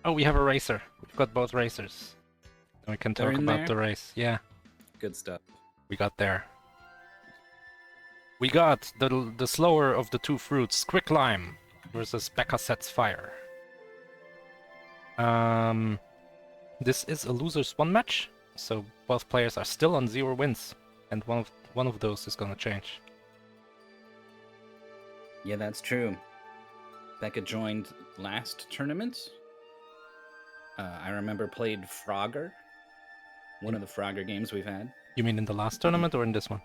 Oh, we have a racer. We've got both racers. And we can They're talk in about there? the race. Yeah, Good stuff. we got there. We got the slower of the two fruits, QuickLime versus beccasetsfire. This is a losers one match, so both players are still on 0 wins, and one of those is gonna change. Yeah, that's true. Becca joined last tournament. I remember played Frogger, one of the Frogger games we've had. You mean in the last tournament or in this one?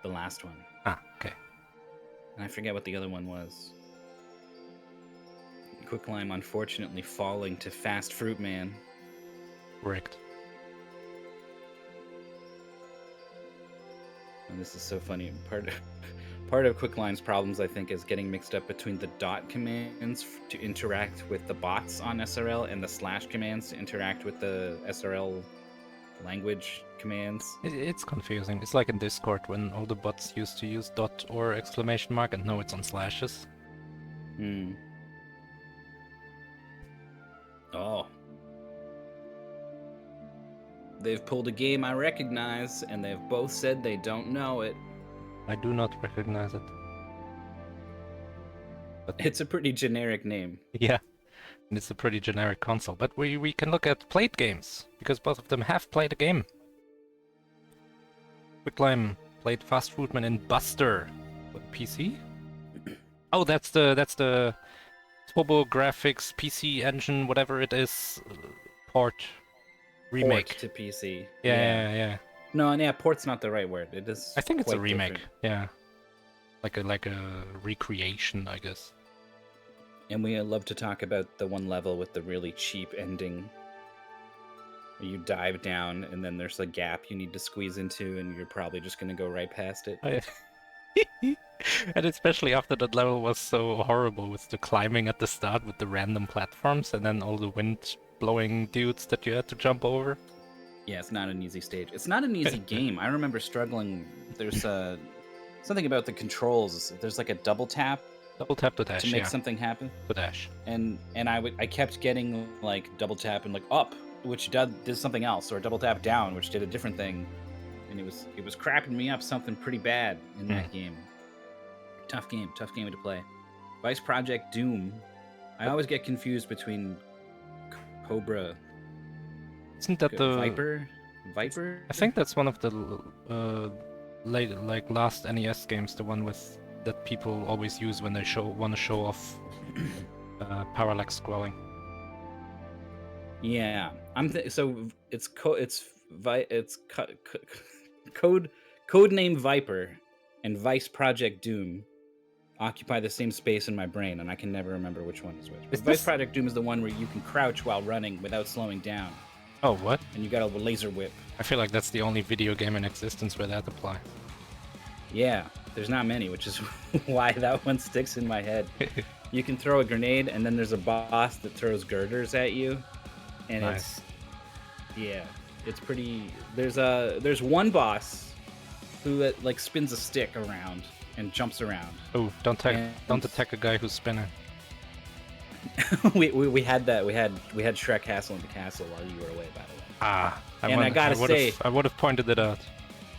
The last one. Ah, okay. And I forget what the other one was. QuickLime unfortunately falling to Fast Fruit Man. Correct. And this is so funny. Part of QuickLime's problems, I think, is getting mixed up between the dot commands to interact with the bots on SRL and the slash commands to interact with the SRL language commands. It's confusing. It's like in Discord when all the bots used to use dot or exclamation mark, and now it's on slashes. Hmm. Oh. They've pulled a game I recognize, and they've both said they don't know it. I do not recognize it. But It's a pretty generic name. yeah, and it's a pretty generic console. But we can look at played games, because both of them have played a game. QuickLime played Fast Foodman in Buster. What, PC? Oh, that's the TurboGrafx PC engine, whatever it is, port remake. Port to PC. Yeah. No, yeah, port's not the right word. It is. I think it's a quite remake. different. Yeah, like a recreation, I guess. And we love to talk about the one level with the really cheap ending. Where you dive down, and then there's a gap you need to squeeze into, and you're probably just going to go right past it. And especially after that level was so horrible with the climbing at the start with the random platforms and then all the wind blowing dudes that you had to jump over. Yeah, it's not an easy stage. It's not an easy game. I remember struggling. There's something about the controls. There's like a double tap Double tap to dash, to make yeah. something happen. To dash. And I kept getting like double tap and like up, which did something else, or double tap down, which did a different thing. And it was crapping me up something pretty bad in that game. Tough game to play. Vice Project Doom. I always get confused between Cobra. Isn't that the Viper? I think that's one of the last NES games, the one with that people always use when they want to show off parallax scrolling. Yeah, so it's code name Viper and Vice Project Doom occupy the same space in my brain, and I can never remember which one is which. But Vice Project Doom is the one where you can crouch while running without slowing down. Oh, what? And you got a laser whip. I feel like that's the only video game in existence where that applies. Yeah, there's not many, which is why that one sticks in my head. You can throw a grenade, and then there's a boss that throws girders at you, and nice. It's pretty. There's one boss who like spins a stick around and jumps around. Oh, don't attack a guy who's spinning. we had that. We had Shrek Castle in the castle while you were away, by the way. Ah, I would have pointed it out.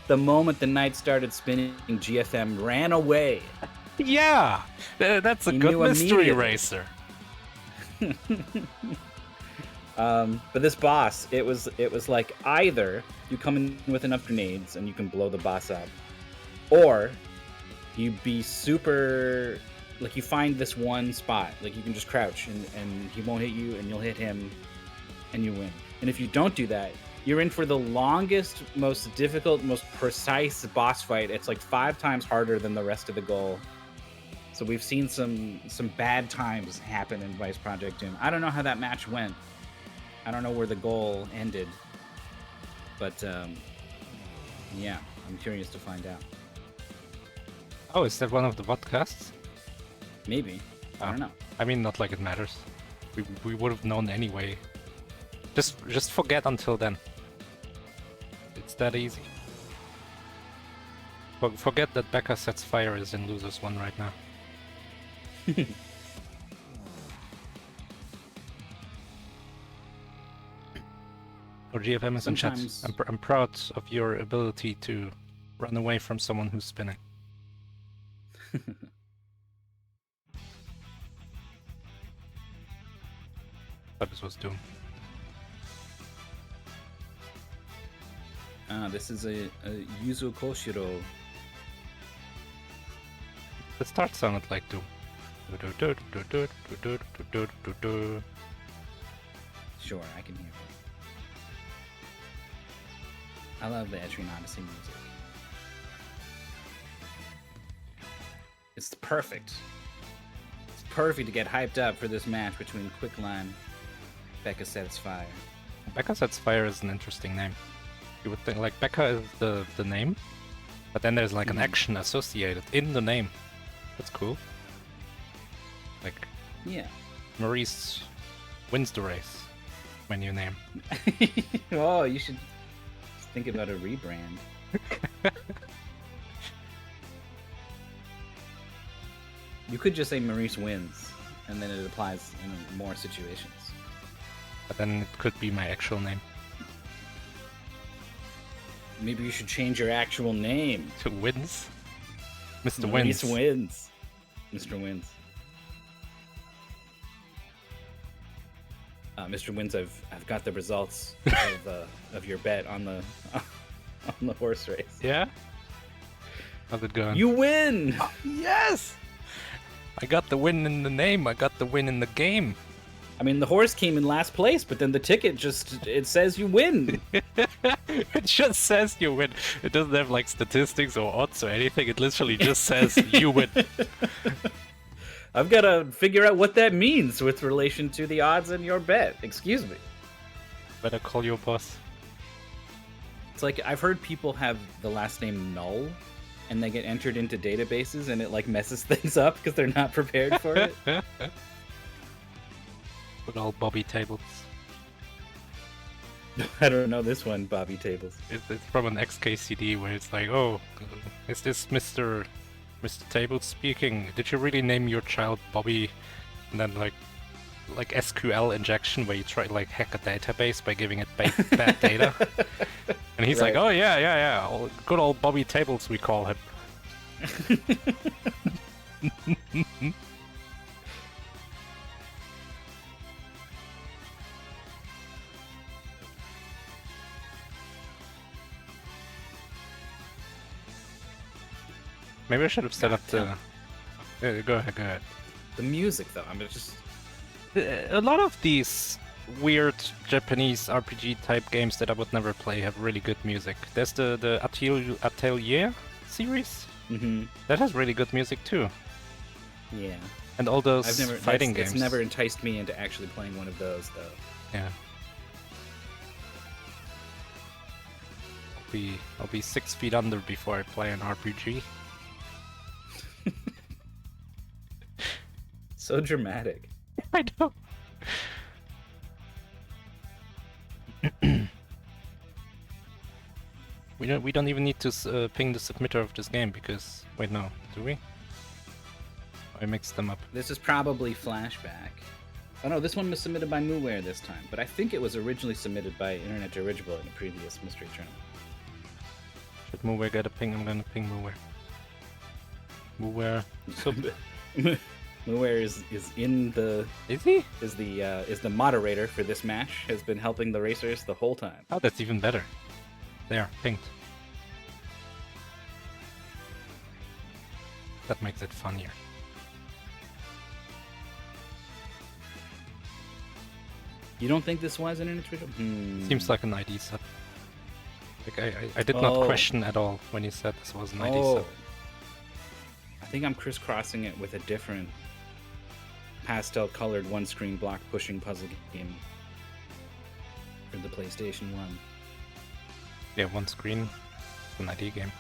The moment the knight started spinning, GFM ran away. Yeah, that's a good mystery racer. But this boss, it was like either you come in with enough grenades and you can blow the boss up, or you be super, like you find this one spot, like you can just crouch and he won't hit you and you'll hit him and you win. And if you don't do that, you're in for the longest, most difficult, most precise boss fight. It's like 5 times harder than the rest of the goal. So we've seen some bad times happen in Vice Project Doom. I don't know how that match went. I don't know where the goal ended. But yeah, I'm curious to find out. Oh, is that one of the podcasts? Maybe. I don't know. I mean, not like it matters. We would have known anyway. Just forget until then. It's that easy. Forget that beccasetsfire is in Losers 1 right now. Or GFM is in chat. Sometimes- I'm proud of your ability to run away from someone who's spinning. Thought this was Doom. This is a Yuzo Koshiro. The start sounded like Doom. Sure, I can hear it. I love the Etrian Odyssey music. It's perfect. It's perfect to get hyped up for this match between QuickLime, beccasetsfire. Beccasetsfire is an interesting name. You would think like Becca is the name, but then there's like an action associated in the name. That's cool. Like Yeah. Maurice wins the race. My new name. Oh, you should think about a rebrand. You could just say Maurice wins, and then it applies in more situations. But then it could be my actual name. Maybe you should change your actual name. To Wins? Mr. Maurice Wins. wins. Mr. Wins. Mr. Wins, I've got the results of your bet on the horse race. Yeah? How's it going? You win! Yes! I got the win in the name. I got the win in the game. I mean, the horse came in last place, but then the ticket it says you win. It just says you win. It doesn't have like statistics or odds or anything. It literally just says you win. I've got to figure out what that means with relation to the odds in your bet. Excuse me. Better call your boss. It's like I've heard people have the last name Null, and they get entered into databases, and it like messes things up because they're not prepared for it. Good old Bobby Tables. I don't know this one, Bobby Tables. It's from an XKCD where it's like, oh, is this Mr. Tables speaking? Did you really name your child Bobby? And then like SQL injection where you try to like hack a database by giving it bad data. And he's like, oh yeah, good old Bobby Tables we call him. Maybe I should have set up the... Go ahead. The music, though, I mean, it's just... A lot of these weird Japanese RPG type games that I would never play have really good music. There's the Atelier series. Mm-hmm. That has really good music too. Yeah. And all those fighting games. It's never enticed me into actually playing one of those, though. Yeah. I'll be 6 feet under before I play an RPG. So dramatic. I know. We don't even need to ping the submitter of this game because wait, no, do we? I mixed them up. This is probably Flashback. Oh no, this one was submitted by Mooware this time, but I think it was originally submitted by Internet Dirigible in a previous mystery tournament. Should Mooware get a ping? I'm gonna ping Mooware. Mooware. Mooware is in the... Is he? Is the moderator for this match, has been helping the racers the whole time. Oh, that's even better. There, pinged. That makes it funnier. You don't think this was an individual? Seems like an ID set. Like I did not question at all when you said this was an ID set. I think I'm crisscrossing it with a different pastel-colored one-screen block pushing puzzle game for the PlayStation 1. Yeah, one screen. It's an ID game.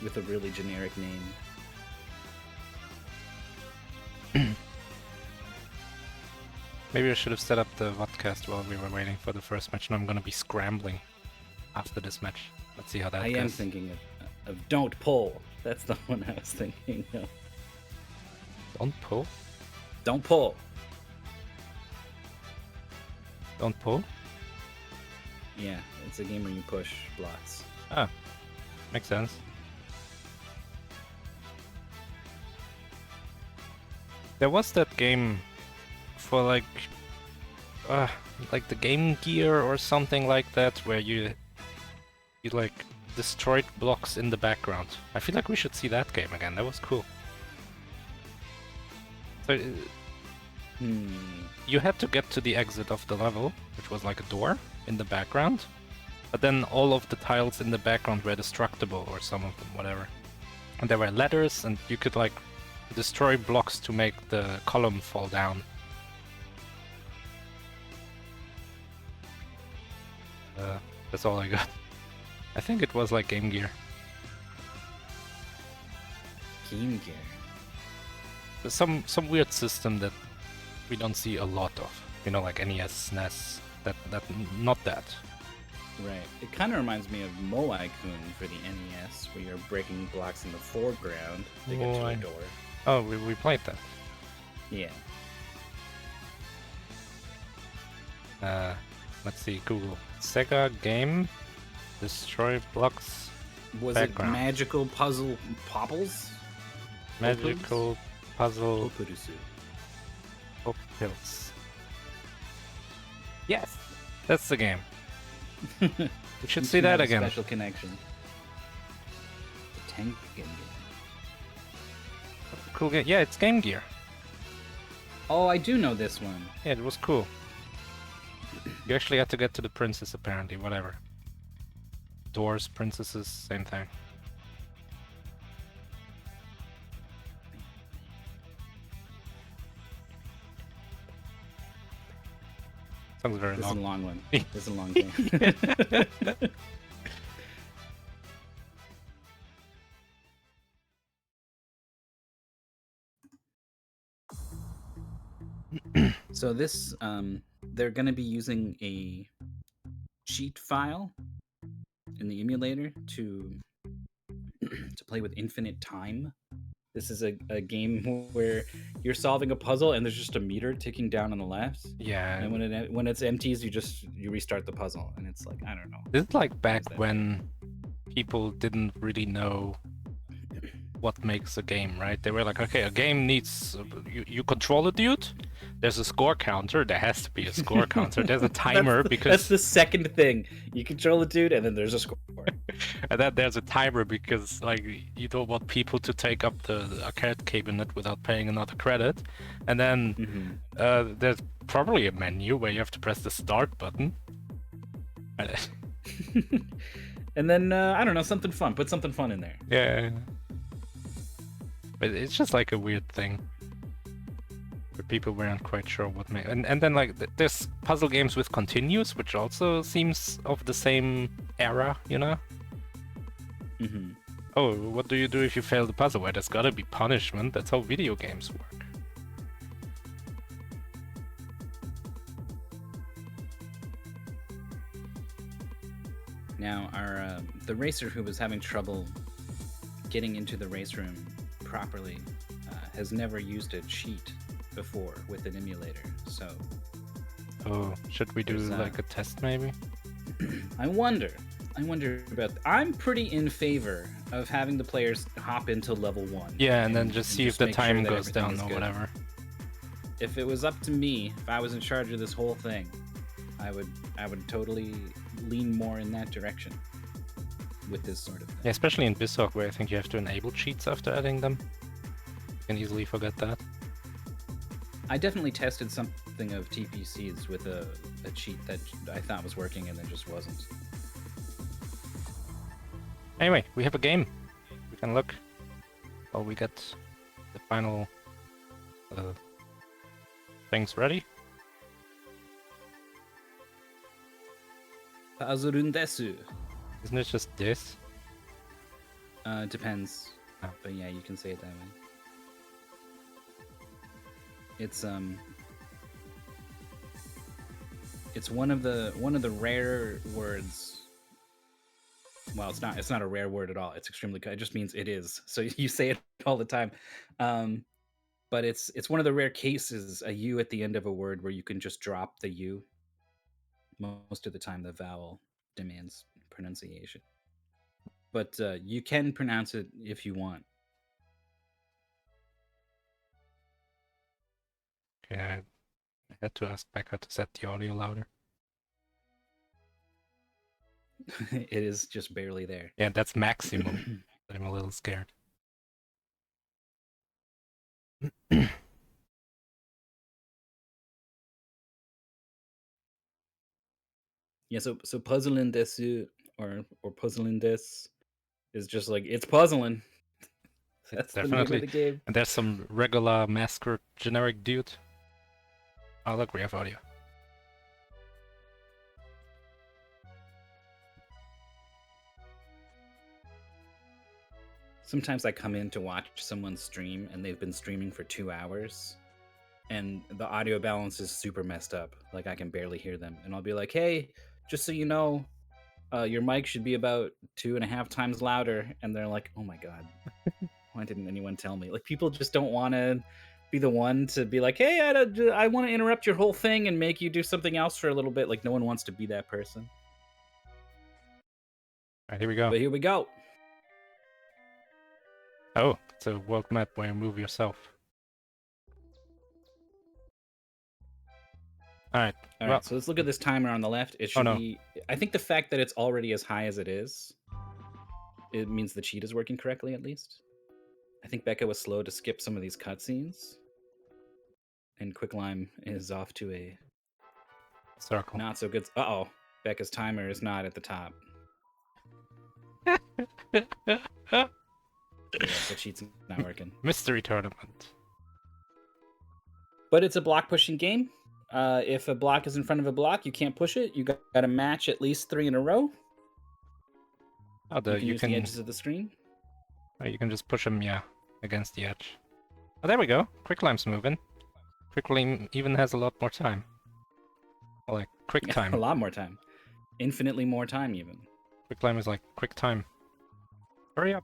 With a really generic name. Maybe I should have set up the vodcast while we were waiting for the first match, and I'm gonna be scrambling after this match. Let's see how that goes. I am thinking of Don't Pull. That's the one I was thinking of. Don't pull? Don't Pull. Don't pull? Yeah, it's a game where you push blocks. Ah, makes sense. There was that game for like the Game Gear or something like that, where you like destroyed blocks in the background. I feel like we should see that game again. That was cool. So you had to get to the exit of the level, which was like a door in the background, but then all of the tiles in the background were destructible, or some of them, whatever. And there were ladders, and you could like destroy blocks to make the column fall down. That's all I got. I think it was like Game Gear. Game Gear. There's some weird system that we don't see a lot of. You know, like NES, SNES. Not that. Right. It kind of reminds me of Moai-kun for the NES, where you're breaking blocks in the foreground to get to a door. Oh, we played that. Yeah. Let's see, Google. Sega game, destroy blocks. Was background. it Magical Puzzle Popples? Magical Puzzle Opurusu. Pills. Yes, that's the game. We should see that again. Special connection. The tank game. Cool game. Yeah, it's Game Gear. Oh, I do know this one. Yeah, it was cool. You actually had to get to the princess, apparently. Whatever. Doors, princesses, same thing. Sounds very This long. is a long one. This is a long game. So this, they're going to be using a cheat file in the emulator to play with infinite time. This is a game where you're solving a puzzle and there's just a meter ticking down on the left. Yeah. And when it's empties, you restart the puzzle, and it's like, I don't know. This is like back when people didn't really know what makes a game, right? They were like, okay, a game needs you control a dude. There's a score counter. There has to be a score counter. There's a timer because that's the second thing. You control a dude, and then there's a score. And then there's a timer because like you don't want people to take up the arcade cabinet without paying another credit. And then there's probably a menu where you have to press the start button. And then I don't know, something fun. Put something fun in there. Yeah. But it's just like a weird thing where people weren't quite sure what made. And then like there's puzzle games with continues, which also seems of the same era, you know? Oh, what do you do if you fail the puzzle? Well, there's gotta be punishment. That's how video games work. Now, our the racer who was having trouble getting into the race room properly has never used a cheat before with an emulator, so... Oh, should we do like a test maybe? I wonder about... I'm pretty in favor of having the players hop into level 1. Yeah, and then just see if the time goes down or good. whatever. If it was up to me, if I was in charge of this whole thing, I would totally lean more in that direction with this sort of thing. Yeah, especially in BizHawk, where I think you have to enable cheats after adding them. You can easily forget that. I definitely tested something of TPCs with a cheat that I thought was working and then just wasn't. Anyway, we have a game. We can look. Oh, we got the final things ready. Azurun Desu. Isn't it just this? Depends. Oh. But yeah, you can say it that way. It's one of the rare words. Well, it's not a rare word at all. It's extremely good. It just means it is. So you say it all the time. But it's one of the rare cases, a U at the end of a word, where you can just drop the U. Most of the time, the vowel demands pronunciation. But you can pronounce it if you want. Okay, I had to ask Becca to set the audio louder. It is just barely there. Yeah, that's maximum. I'm a little scared. Yeah, so puzzling Desu or puzzling this is just like it's puzzling. That's the name of Definitely. the game. And there's some regular masker generic dude. Oh look, we have audio. Sometimes I come in to watch someone stream and they've been streaming for 2 hours and the audio balance is super messed up. Like I can barely hear them. And I'll be like, hey, just so you know, your mic should be about 2.5 times louder. And they're like, oh my God, why didn't anyone tell me? Like people just don't want to be the one to be like, hey, I want to interrupt your whole thing and make you do something else for a little bit. Like no one wants to be that person. Alright, here we go. But here we go. Oh, it's a world map where you move yourself. Alright. All right, so let's look at this timer on the left. It should be. I think the fact that it's already as high as it is, it means the cheat is working correctly at least. I think Becca was slow to skip some of these cutscenes, and QuickLime is off to a circle. not so good. Uh-oh, Becca's timer is not at the top. Yeah, the cheat's not working. Mystery tournament. But it's a block pushing game. If a block is in front of a block, you can't push it. You got to match at least 3 in a row. Oh, You can use the edges of the screen. Oh, you can just push them, yeah, against the edge. Oh, there we go. QuickLime's moving. QuickLime even has a lot more time. Or like quick time. A lot more time. Infinitely more time, even. QuickLime is like quick time. Hurry up.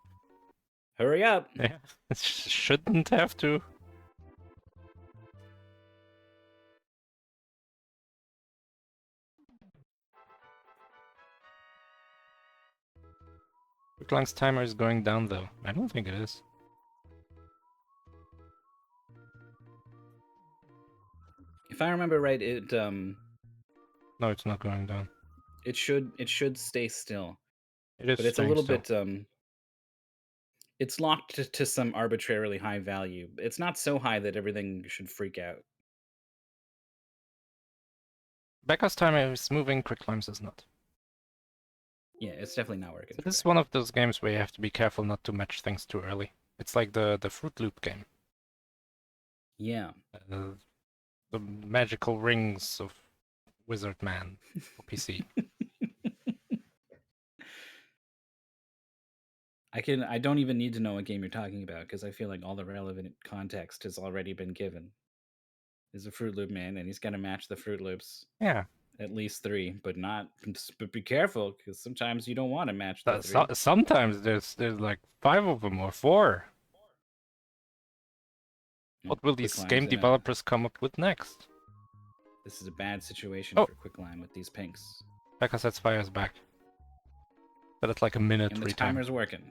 Hurry up. Yeah, it shouldn't have to. QuickLime's timer is going down though. I don't think it is. If I remember right, it No, it's not going down. it should stay still. It is. But it's a little still. bit it's locked to some arbitrarily high value. It's not so high that everything should freak out. Becca's timer is moving, QuickLime's is not. Yeah, it's definitely not working. So this is one of those games where you have to be careful not to match things too early. It's like the Fruit Loop game. Yeah. The magical rings of Wizard Man for PC. I don't even need to know what game you're talking about because I feel like all the relevant context has already been given. There's a Fruit Loop man and he's got to match the Fruit Loops. Yeah. At least 3, but be careful because sometimes you don't want to match the 3. Sometimes there's like 5 of them or 4. What will these game developers come up with next? This is a bad situation for QuickLime with these pinks. Beccasetsfire is back. But it's like a minute and the retime. timer's working.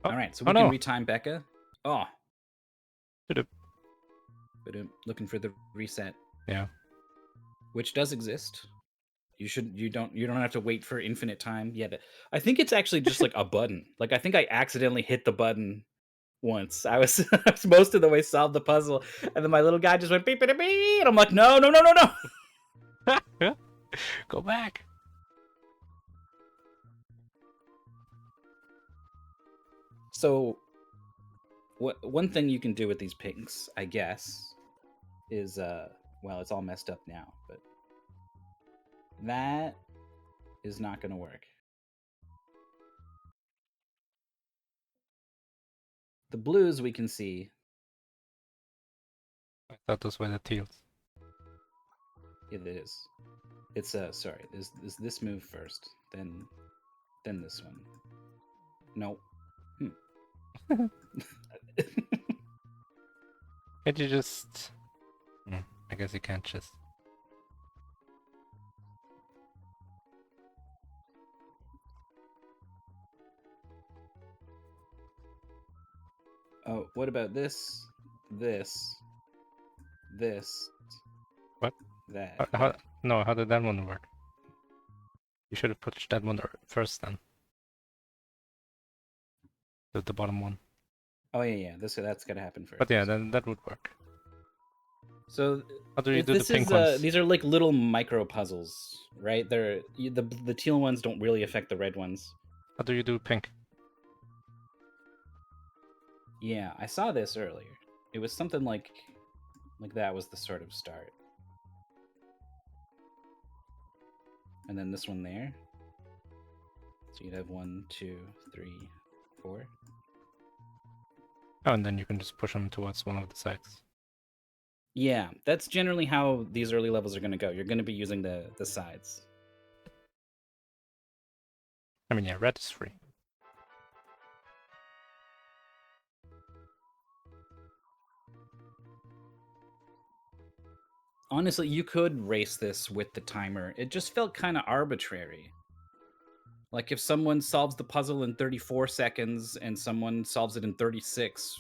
Oh. Alright, so we can retime Becca. Oh. But looking for the reset. Yeah. Which does exist. You don't have to wait for infinite time. Yeah, I think it's actually just like a button. Like I think I accidentally hit the button once. I was most of the way solved the puzzle, and then my little guy just went beep beep beep, and I'm like, no. Go back. So, one thing you can do with these pinks, I guess, is well, it's all messed up now, but that is not going to work. The blues we can see. I thought those were the teals. Yeah, it is. It's sorry. There's this move first, then this one. Nope. Can't you just? I guess you can't just. Oh, what about this? This. This. What? That. No, how did that one work? You should have pushed that one first then. The bottom one. Oh yeah. That's gotta happen first. But yeah, then that would work. So How do you do the this pink is ones? these are like little micro puzzles, right? The teal ones don't really affect the red ones. How do you do pink? Yeah, I saw this earlier. It was something like that was the sort of start. And then this one there. So you'd have 1, 2, 3, 4. Oh, and then you can just push them towards one of the sides. Yeah, that's generally how these early levels are going to go. You're going to be using the sides. I mean, yeah, red is free. Honestly, you could race this with the timer. It just felt kind of arbitrary. Like if someone solves the puzzle in 34 seconds and someone solves it in 36,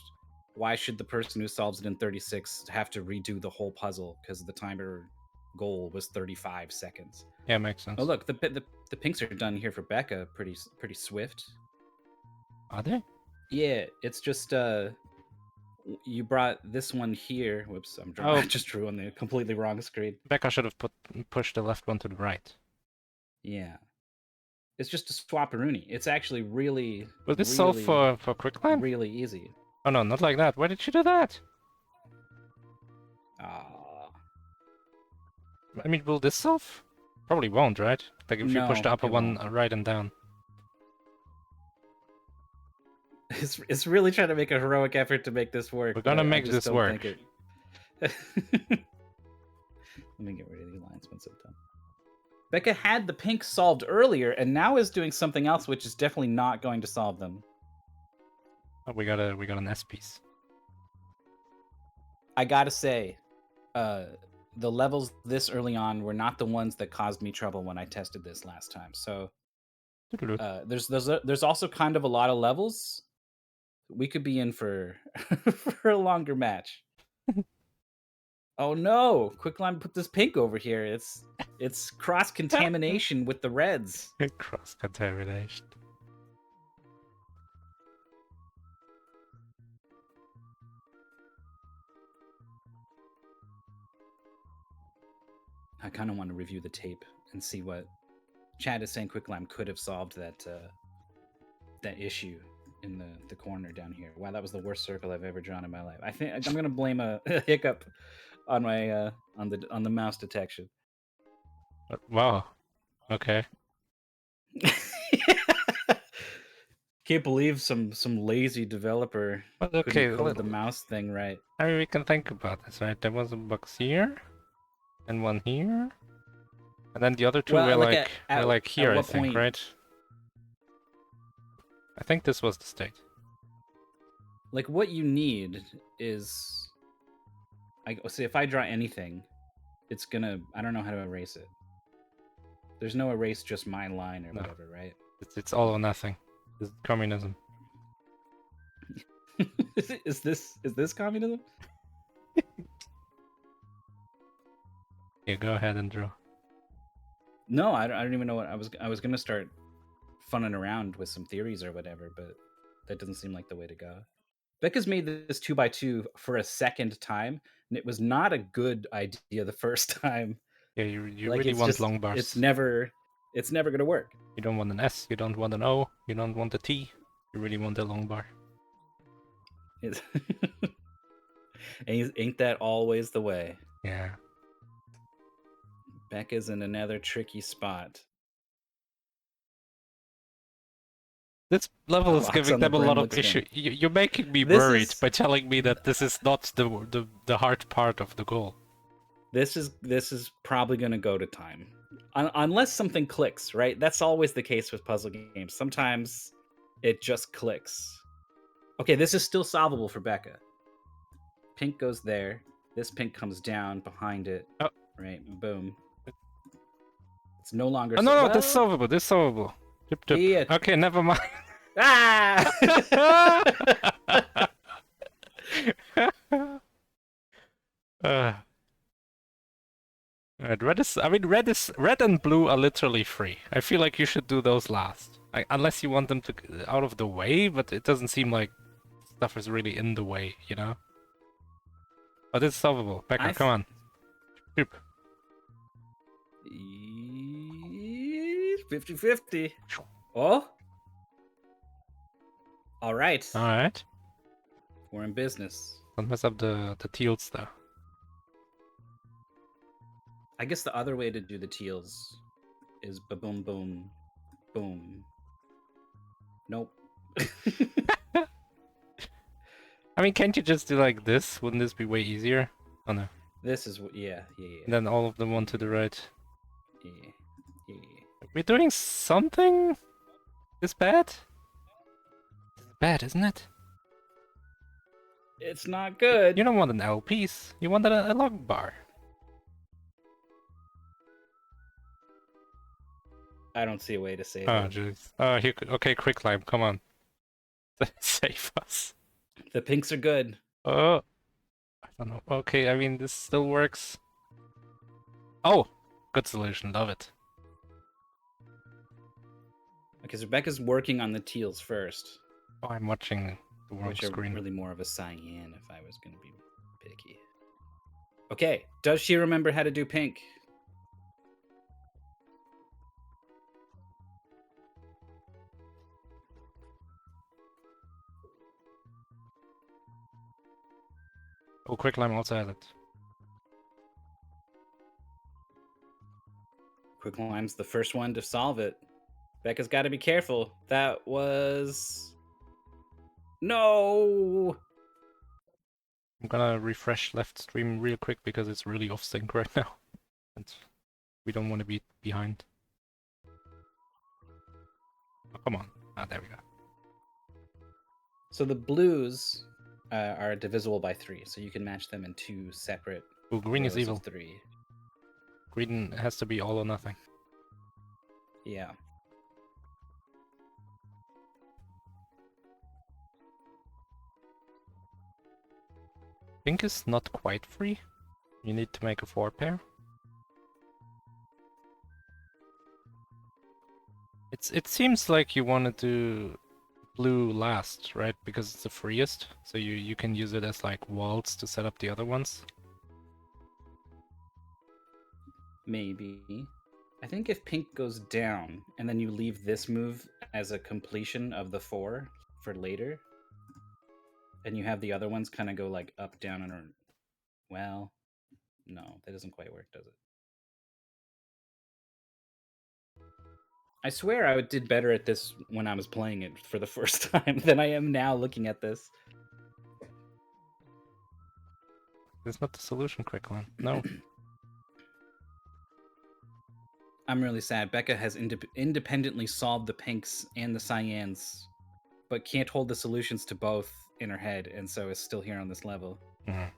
why should the person who solves it in 36 have to redo the whole puzzle because the timer goal was 35 seconds? Yeah, makes sense. Oh look, the pinks are done here for Becca pretty swift. Are they? Yeah, it's just you brought this one here. Whoops, I just drew on the completely wrong screen. Becca should have pushed the left one to the right. Yeah. It's just a swap-a-rooney. It's actually really... Will this solve for QuickLime? Really easy. Oh no, not like that. Why did she do that? I mean, will this solve? Probably won't, right? Like if you push the upper one right and down. It's really trying to make a heroic effort to make this work. We're gonna make this work. Let me get rid of these lines once I'm done. Becca had the pink solved earlier, and now is doing something else, which is definitely not going to solve them. Oh, we got an S piece. I gotta say, the levels this early on were not the ones that caused me trouble when I tested this last time. So there's also kind of a lot of levels. We could be in for for a longer match. Oh no! QuickLime put this pink over here. It's cross contamination with the reds. Cross contamination. I kind of want to review the tape and see what Chad is saying. QuickLime could have solved that issue in the corner down here. Wow, that was the worst circle I've ever drawn in my life. I think I'm gonna blame a hiccup on my on the mouse detection. Wow. Okay. Can't believe some lazy developer couldn't code the mouse thing right. I mean, we can think about this, right? There was a box here, and one here, and then the other two were like here, I think, right? I think this was the state. Like what you need is, say if I draw anything, it's gonna, I don't know how to erase it. There's no erase just my line or whatever, right? It's all or nothing. It's communism. Is this communism? Yeah, go ahead and draw. No, I don't even know what I was gonna start funning around with some theories or whatever, but that doesn't seem like the way to go. Becca's made this 2x2 for a second time, and it was not a good idea the first time. Yeah, you like really want long bars. It's never gonna work. You don't want an S, you don't want an O, you don't want a T. You really want a long bar. Ain't that always the way? Yeah. Becca's in another tricky spot. This level is giving them a lot of issue. You're making me worried by telling me that this is not the hard part of the goal. This is probably going to go to time. Unless something clicks, right? That's always the case with puzzle games. Sometimes it just clicks. Okay, this is still solvable for Becca. Pink goes there. This pink comes down behind it. Oh. Right, boom. It's no longer... Oh, no, this is solvable. This is solvable. Dip, dip. Yeah. Okay, never mind. Ah! Uh, Alright, red and blue are literally free. I feel like you should do those last. Unless you want them to out of the way, but it doesn't seem like stuff is really in the way, you know? But it's solvable. Becca, come on. Shoop. 50-50. Oh? Alright. Alright. We're in business. Don't mess up the teals though. I guess the other way to do the teals is ba-boom, boom, boom. Nope. I mean, can't you just do like this? Wouldn't this be way easier? Oh no. This is, yeah. And then all of them one to the right. Yeah. We're doing something this bad? It's bad, isn't it? It's not good. You don't want an L piece. You want a log bar. I don't see a way to save Oh, it. jeez. Okay, QuickLime, come on. Save us. The pinks are good. Oh, I don't know. Okay, I mean, this still works. Oh, good solution. Love it. Because Rebecca's working on the teals first. Oh, I'm watching the wrong Which screen. are really more of a cyan if I was going to be picky. Okay, does she remember how to do pink? Oh, QuickLime also has it. QuickLime's the first one to solve it. Becca's got to be careful. That was... No! I'm gonna refresh left stream real quick because it's really off sync right now. And we don't want to be behind. Oh, come on. Ah, there we go. So the blues are divisible by 3, so you can match them in 2 separate Oh, green is rows evil. of 3. Green has to be all or nothing. Yeah. Pink is not quite free. You need to make a 4 pair. It seems like you want to do blue last, right? Because it's the freest, so you can use it as like walls to set up the other ones. Maybe. I think if pink goes down, and then you leave this move as a completion of the 4 for later, and you have the other ones kind of go like up, down, and... Well, no, that doesn't quite work, does it? I swear I did better at this when I was playing it for the first time than I am now looking at this. It's not the solution, QuickLime. No. I'm really sad. Becca has independently solved the pinks and the cyans, but can't hold the solutions to both in her head, and so is still here on this level. Mhm.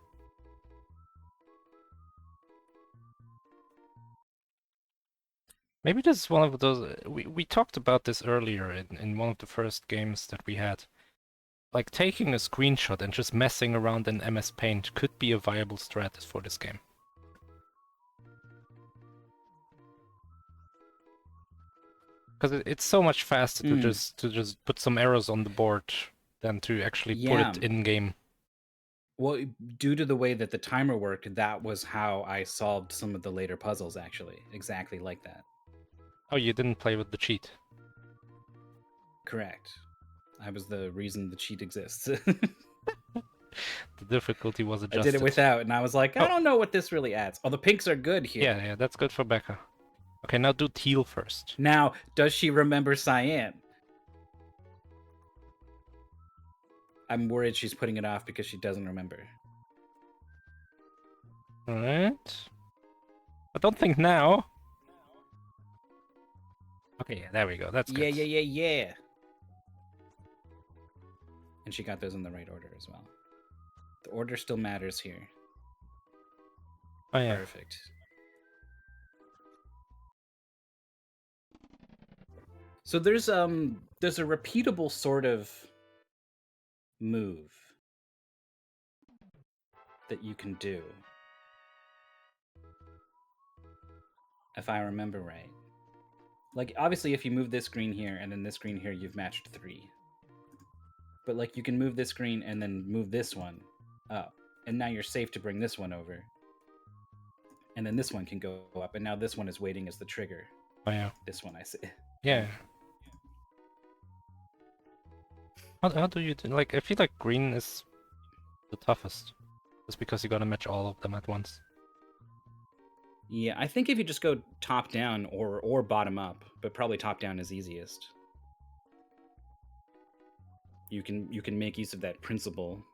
Maybe this is one of those... We talked about this earlier in one of the first games that we had. Like, taking a screenshot and just messing around in MS Paint could be a viable strat for this game. Because it's so much faster to just put some arrows on the board than to actually put it in-game. Well, due to the way that the timer worked, that was how I solved some of the later puzzles, actually. Exactly like that. Oh, you didn't play with the cheat? Correct. I was the reason the cheat exists. The difficulty was adjusted. I did it without, and I was like, I don't know what this really adds. Oh, the pinks are good here. Yeah, that's good for Becca. Okay, now do teal first. Now, does she remember cyan? I'm worried she's putting it off because she doesn't remember. Alright. I don't think now. Okay, yeah, there we go. That's good. Yeah. And she got those in the right order as well. The order still matters here. Oh, yeah. Perfect. So there's a repeatable sort of move that you can do. if I remember right. Like, obviously, if you move this green here and then this green here, you've matched 3. But, like, you can move this green and then move this one up. And now you're safe to bring this one over. And then this one can go up. And now this one is waiting as the trigger. Oh, yeah. This one, I see. Yeah. How do you do, like, I feel like green is the toughest. Just because you gotta match all of them at once. Yeah, I think if you just go top down or bottom up, but probably top down is easiest. You can make use of that principle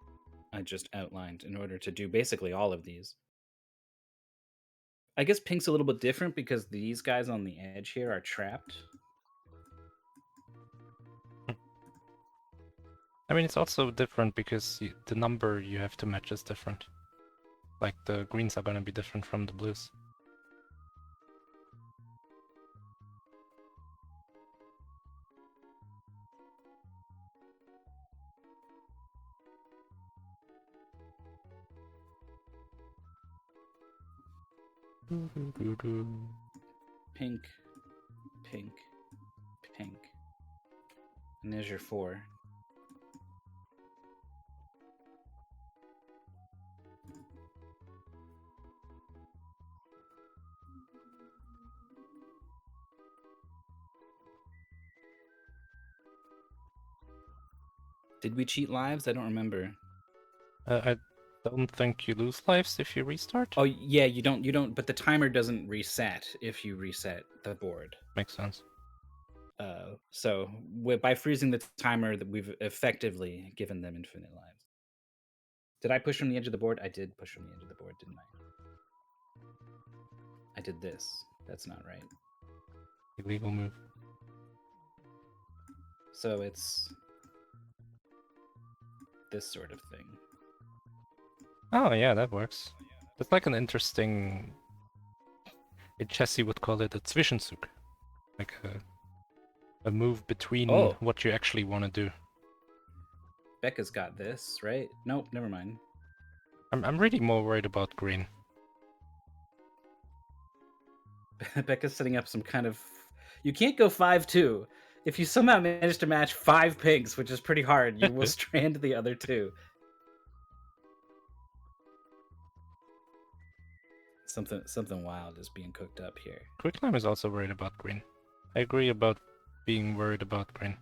I just outlined in order to do basically all of these. I guess pink's a little bit different because these guys on the edge here are trapped. I mean, it's also different because the number you have to match is different. Like, the greens are gonna be different from the blues. Pink, pink, pink. And there's your 4. Did we cheat lives? I don't remember. I don't think you lose lives if you restart. Oh yeah, you don't. But the timer doesn't reset if you reset the board. Makes sense. So by freezing the timer, that we've effectively given them infinite lives. Did I push from the edge of the board? I did push from the edge of the board, didn't I? I did this. That's not right. Illegal move. So it's this sort of thing. Oh yeah, that works. It's like an interesting... In chess you would call it a Zwischenzug. Like a move between what you actually want to do. Becca's got this, right? Nope, never mind. I'm really more worried about green. Becca's setting up some kind of... You can't go 5-2. If you somehow manage to match 5 pinks, which is pretty hard, you will strand the other 2. Something wild is being cooked up here. QuickLime is also worried about green. I agree about being worried about green.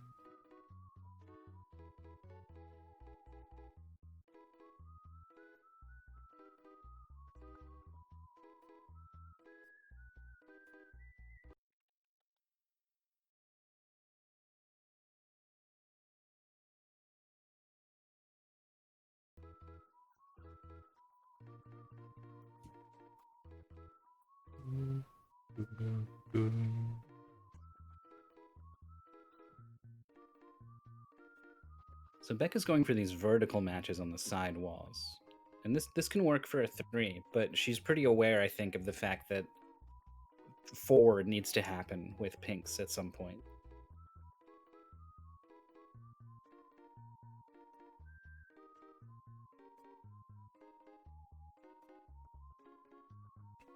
So Becca's going for these vertical matches on the side walls. And this can work for a 3, but she's pretty aware, I think, of the fact that 4 needs to happen with pinks at some point.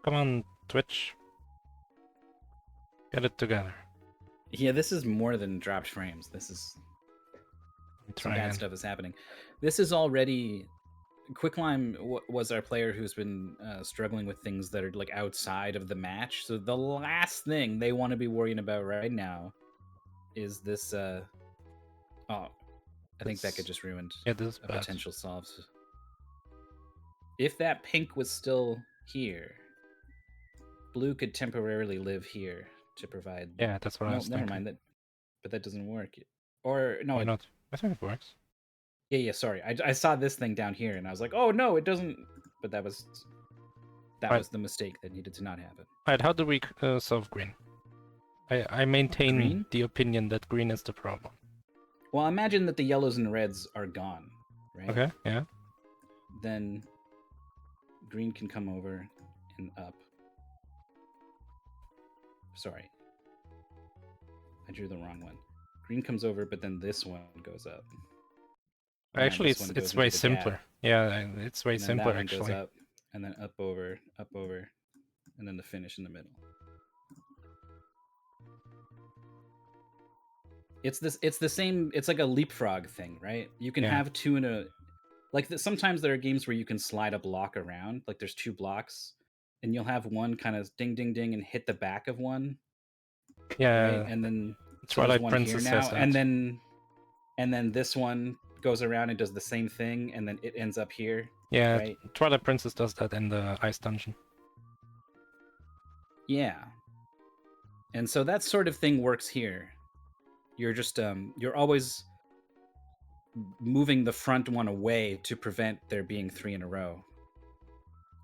Come on, Twitch. Get it together. Yeah, this is more than dropped frames. This is... Some bad stuff is happening. This is already... QuickLime was our player who's been struggling with things that are like outside of the match. So the last thing they want to be worrying about right now is this... Oh, I think Becca just ruined a potential solves. If that pink was still here, blue could temporarily live here to provide... Yeah, that's what I was thinking. Never mind. But that doesn't work. Or, no... Why not? I think it works. Yeah, sorry. I saw this thing down here, and I was like, oh, no, it doesn't... But that was the mistake that needed to not happen. Alright, how do we solve green? I maintain the opinion that green is the problem. Well, imagine that the yellows and reds are gone, right? Okay, yeah. Then green can come over and up. Sorry. I drew the wrong one. Green comes over, but then this one goes up. Actually, it's way simpler. Gap. Yeah, it's way simpler, that one actually. goes up, and then up over, and then the finish in the middle. It's the same. It's like a leapfrog thing, right? You can Yeah. have two in a like. Sometimes there are games where you can slide a block around. Like there's two blocks, and you'll have one kind of ding ding ding and hit the back of one, right? Yeah. And then so there's Twilight one here Princess has now, that. and then this one goes around and does the same thing, and then it ends up here, Yeah, right? Twilight Princess does that in the Ice Dungeon. Yeah. And so that sort of thing works here. You're just you're always moving the front one away to prevent there being 3 in a row.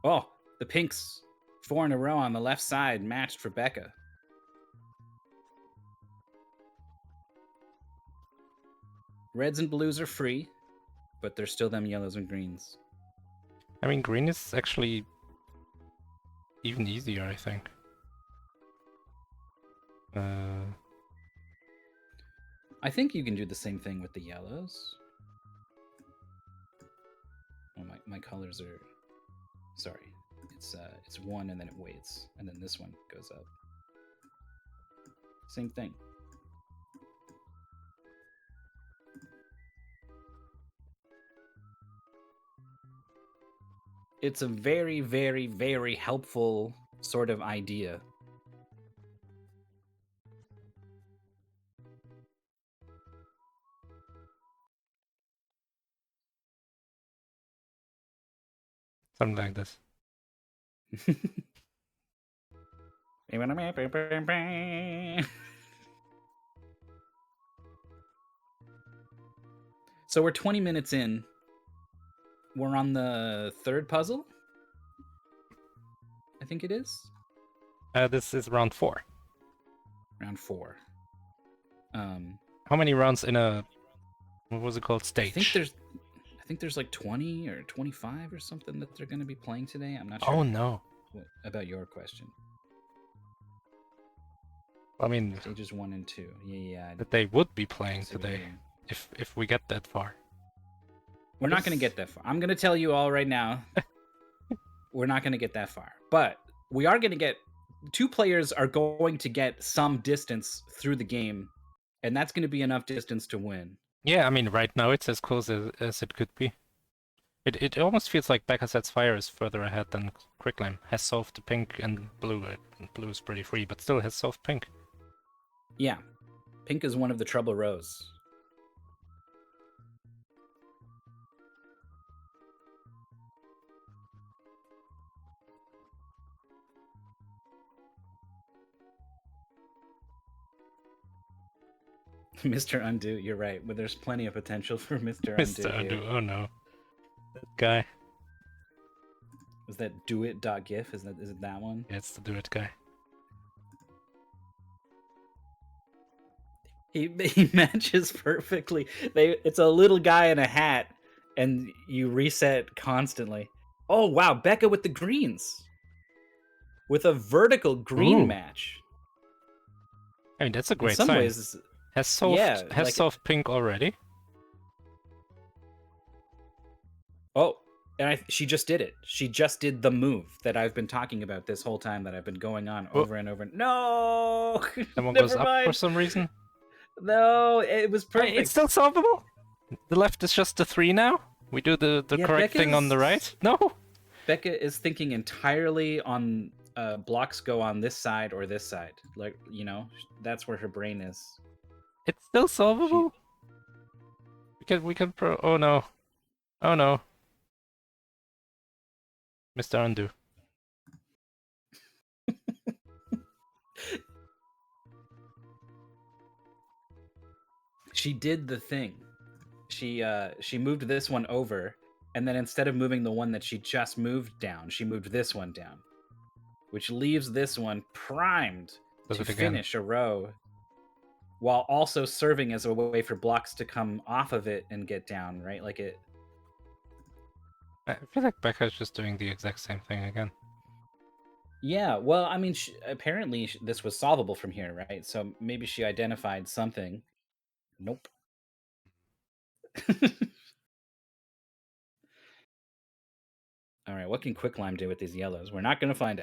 Oh, the pinks 4 in a row on the left side matched for Becca. Reds and blues are free, but there's still them yellows and greens. I mean, green is actually even easier, I think. I think you can do the same thing with the yellows. Oh, my colors are... Sorry. It's 1 and then it waits. And then this one goes up. Same thing. It's a very, very, very helpful sort of idea. Something like this. So we're 20 minutes in. We're on the 3rd puzzle. I think it is. This is round 4. Round 4. How many rounds in a... What was it called? Stage? I think there's like 20 or 25 or something that they're going to be playing today. I'm not sure. Oh, no. About your question. I mean... Stages 1 and 2. Yeah. That they would be playing today, if we get that far. We're not going to get that far. I'm going to tell you all right now. We're not going to get that far. But we are going to get... 2 players are going to get some distance through the game, and that's going to be enough distance to win. Yeah, I mean, right now it's as close as it could be. It almost feels like beccasetsfire is further ahead than QuickLime. Has soft pink and blue. Blue is pretty free, but still has soft pink. Yeah. Pink is one of the trouble rows. Mr. Undo, you're right. But there's plenty of potential for Mr. Undo. Mr. Undo, oh no. That guy. Was that doit.gif? Is it that one? Yeah, it's the do it guy. He matches perfectly. It's a little guy in a hat, and you reset constantly. Oh wow, Becca with the greens. With a vertical green match. I mean, that's a great sign. In some sign. ways, soft pink already. Oh, and she just did it. She just did the move that I've been talking about this whole time that I've been going on over and over. No! Someone goes up for some reason? No, it was perfect. It's still solvable? The left is just a 3 now? We do the correct thing on the right? No! Becca is thinking entirely on blocks go on this side or this side. Like, that's where her brain is. It's still solvable? We can oh no. Oh no. Mr. Undo. She did the thing. She moved this one over, and then instead of moving the one that she just moved down, she moved this one down, which leaves this one primed to finish a row, while also serving as a way for blocks to come off of it and get down, right? Like it. I feel like Becca's just doing the exact same thing again. Yeah, well, I mean, apparently this was solvable from here, right? So maybe she identified something. Nope. All right, what can QuickLime do with these yellows? We're not going to find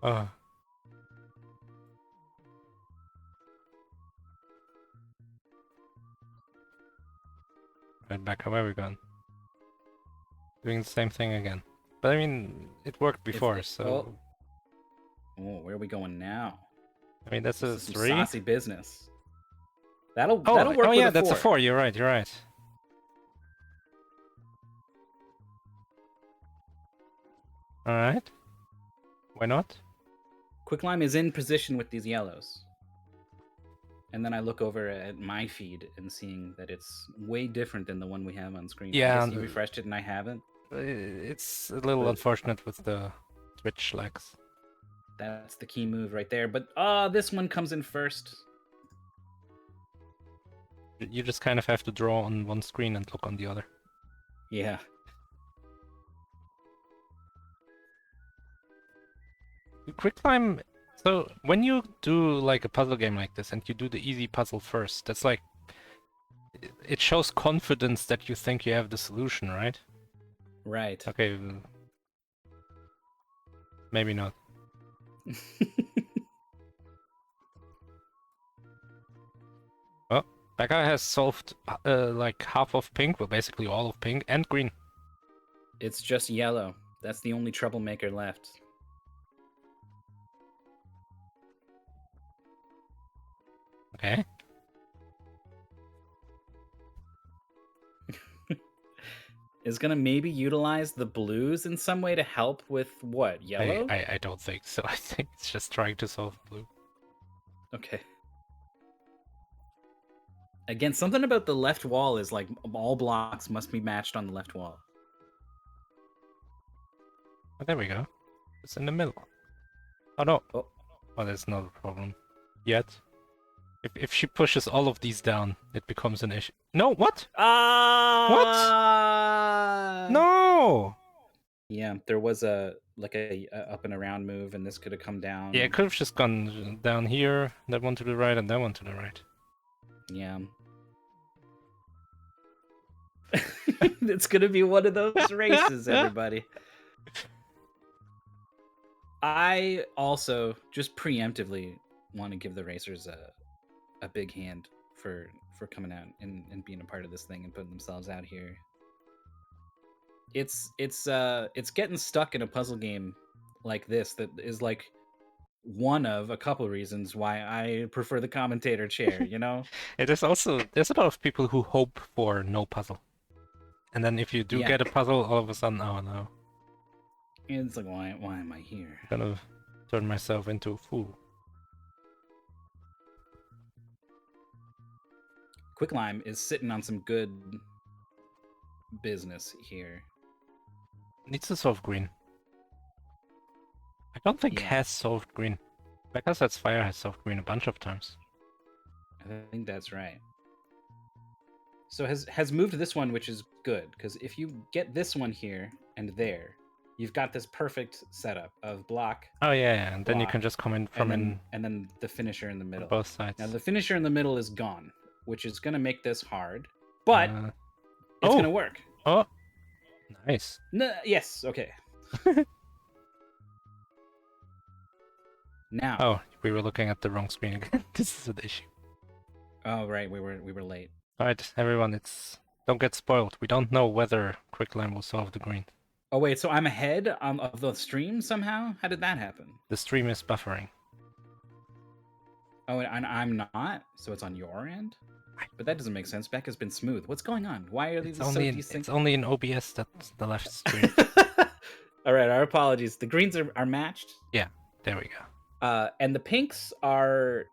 out. Right, Becca, where are we going? Doing the same thing again. But I mean, it worked before, so... Oh, where are we going now? I mean, that's This a is some 3? saucy business. That'll Oh, work oh with yeah, a 4. that's a 4. You're right, you're right. Alright. Why not? QuickLime is in position with these yellows. And then I look over at my feed and seeing that it's way different than the one we have on screen. Yeah, I guess and, you refreshed it and I haven't. It's a little But- unfortunate with the Twitch lags. That's the key move right there. But this one comes in first. You just kind of have to draw on one screen and look on the other. Yeah. QuickLime. So when you do like a puzzle game like this and you do the easy puzzle first, that's like it shows confidence that you think you have the solution, right? Right. Okay. Maybe not. Oh, that guy has solved like half of pink, well basically all of pink and green. It's just yellow. That's the only troublemaker left. Okay. Is gonna maybe utilize the blues in some way to help with what? Yellow? I don't think so. I think it's just trying to solve blue. Okay. Again, something about the left wall is like all blocks must be matched on the left wall. Oh, there we go. It's in the middle. Oh no. Oh. Oh, that's not a problem. Yet. If she pushes all of these down, it becomes an issue. No, what? Ah! No! Yeah, there was a up and around move, and this could have come down. Yeah, it could have just gone down here, that one to the right, and that one to the right. Yeah. It's gonna be one of those races, everybody. I also just preemptively want to give the racers a big hand for coming out and being a part of this thing and putting themselves out here. It's getting stuck in a puzzle game like this that is like one of a couple reasons why I prefer the commentator chair, you know? It is also, there's a lot of people who hope for no puzzle. And then if you do Yeah. get a puzzle, all of a sudden, oh no. And it's like, why am I here? I'm gonna turn myself into a fool. QuickLime is sitting on some good business here. Needs to solve green. I don't think Yeah. has solved green. Beccasetsfire has solved green a bunch of times. I think that's right. So has moved this one, which is good, because if you get this one here and there, you've got this perfect setup of block, Oh yeah, and then you block, can just come in from and then the finisher in the middle. both sides. Now the finisher in the middle is gone, which is going to make this hard, but it's oh. going to work. Oh, nice. No, yes, okay. Now. Oh, we were looking at the wrong screen again. This is an issue. Oh right, we were late. Alright, everyone, don't get spoiled. We don't know whether QuickLime will solve the green. Oh wait, so I'm ahead of the stream somehow? How did that happen? The stream is buffering. Oh, and I'm not, so it's on your end? But that doesn't make sense. Becca's been smooth. What's going on? Why are these It's so it's only in OBS that's the left stream. All right, our apologies. The greens are matched. Yeah, there we go. And the pinks are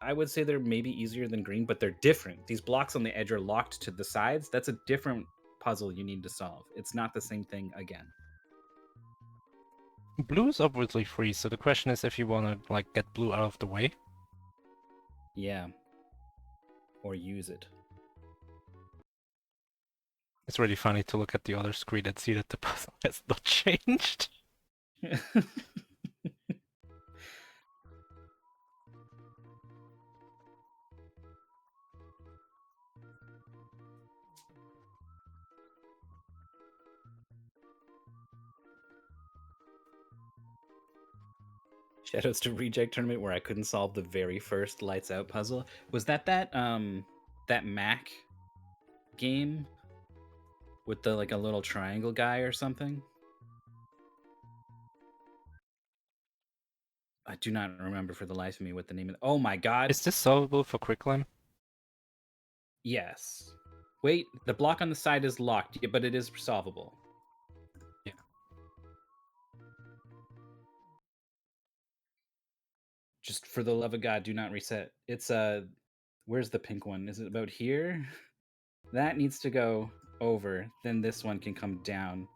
I would say they're maybe easier than green, but they're different. These blocks on the edge are locked to the sides. That's a different puzzle you need to solve. It's not the same thing again. Blue is obviously free, so the question is if you want to like get blue out of the way. Yeah. Or use it. It's really funny to look at the other screen and see that the puzzle has not changed. Shadows to Reject tournament where I couldn't solve the very first Lights Out puzzle. Was that Mac game with the like a little triangle guy or something. I do not remember for the life of me what the name of. Oh my god! Is this solvable for QuickLime? Yes. Wait, the block on the side is locked, yeah, but it is solvable. Yeah. Just for the love of God, do not reset. It's where's the pink one? Is it about here? That needs to go over. Then this one can come down.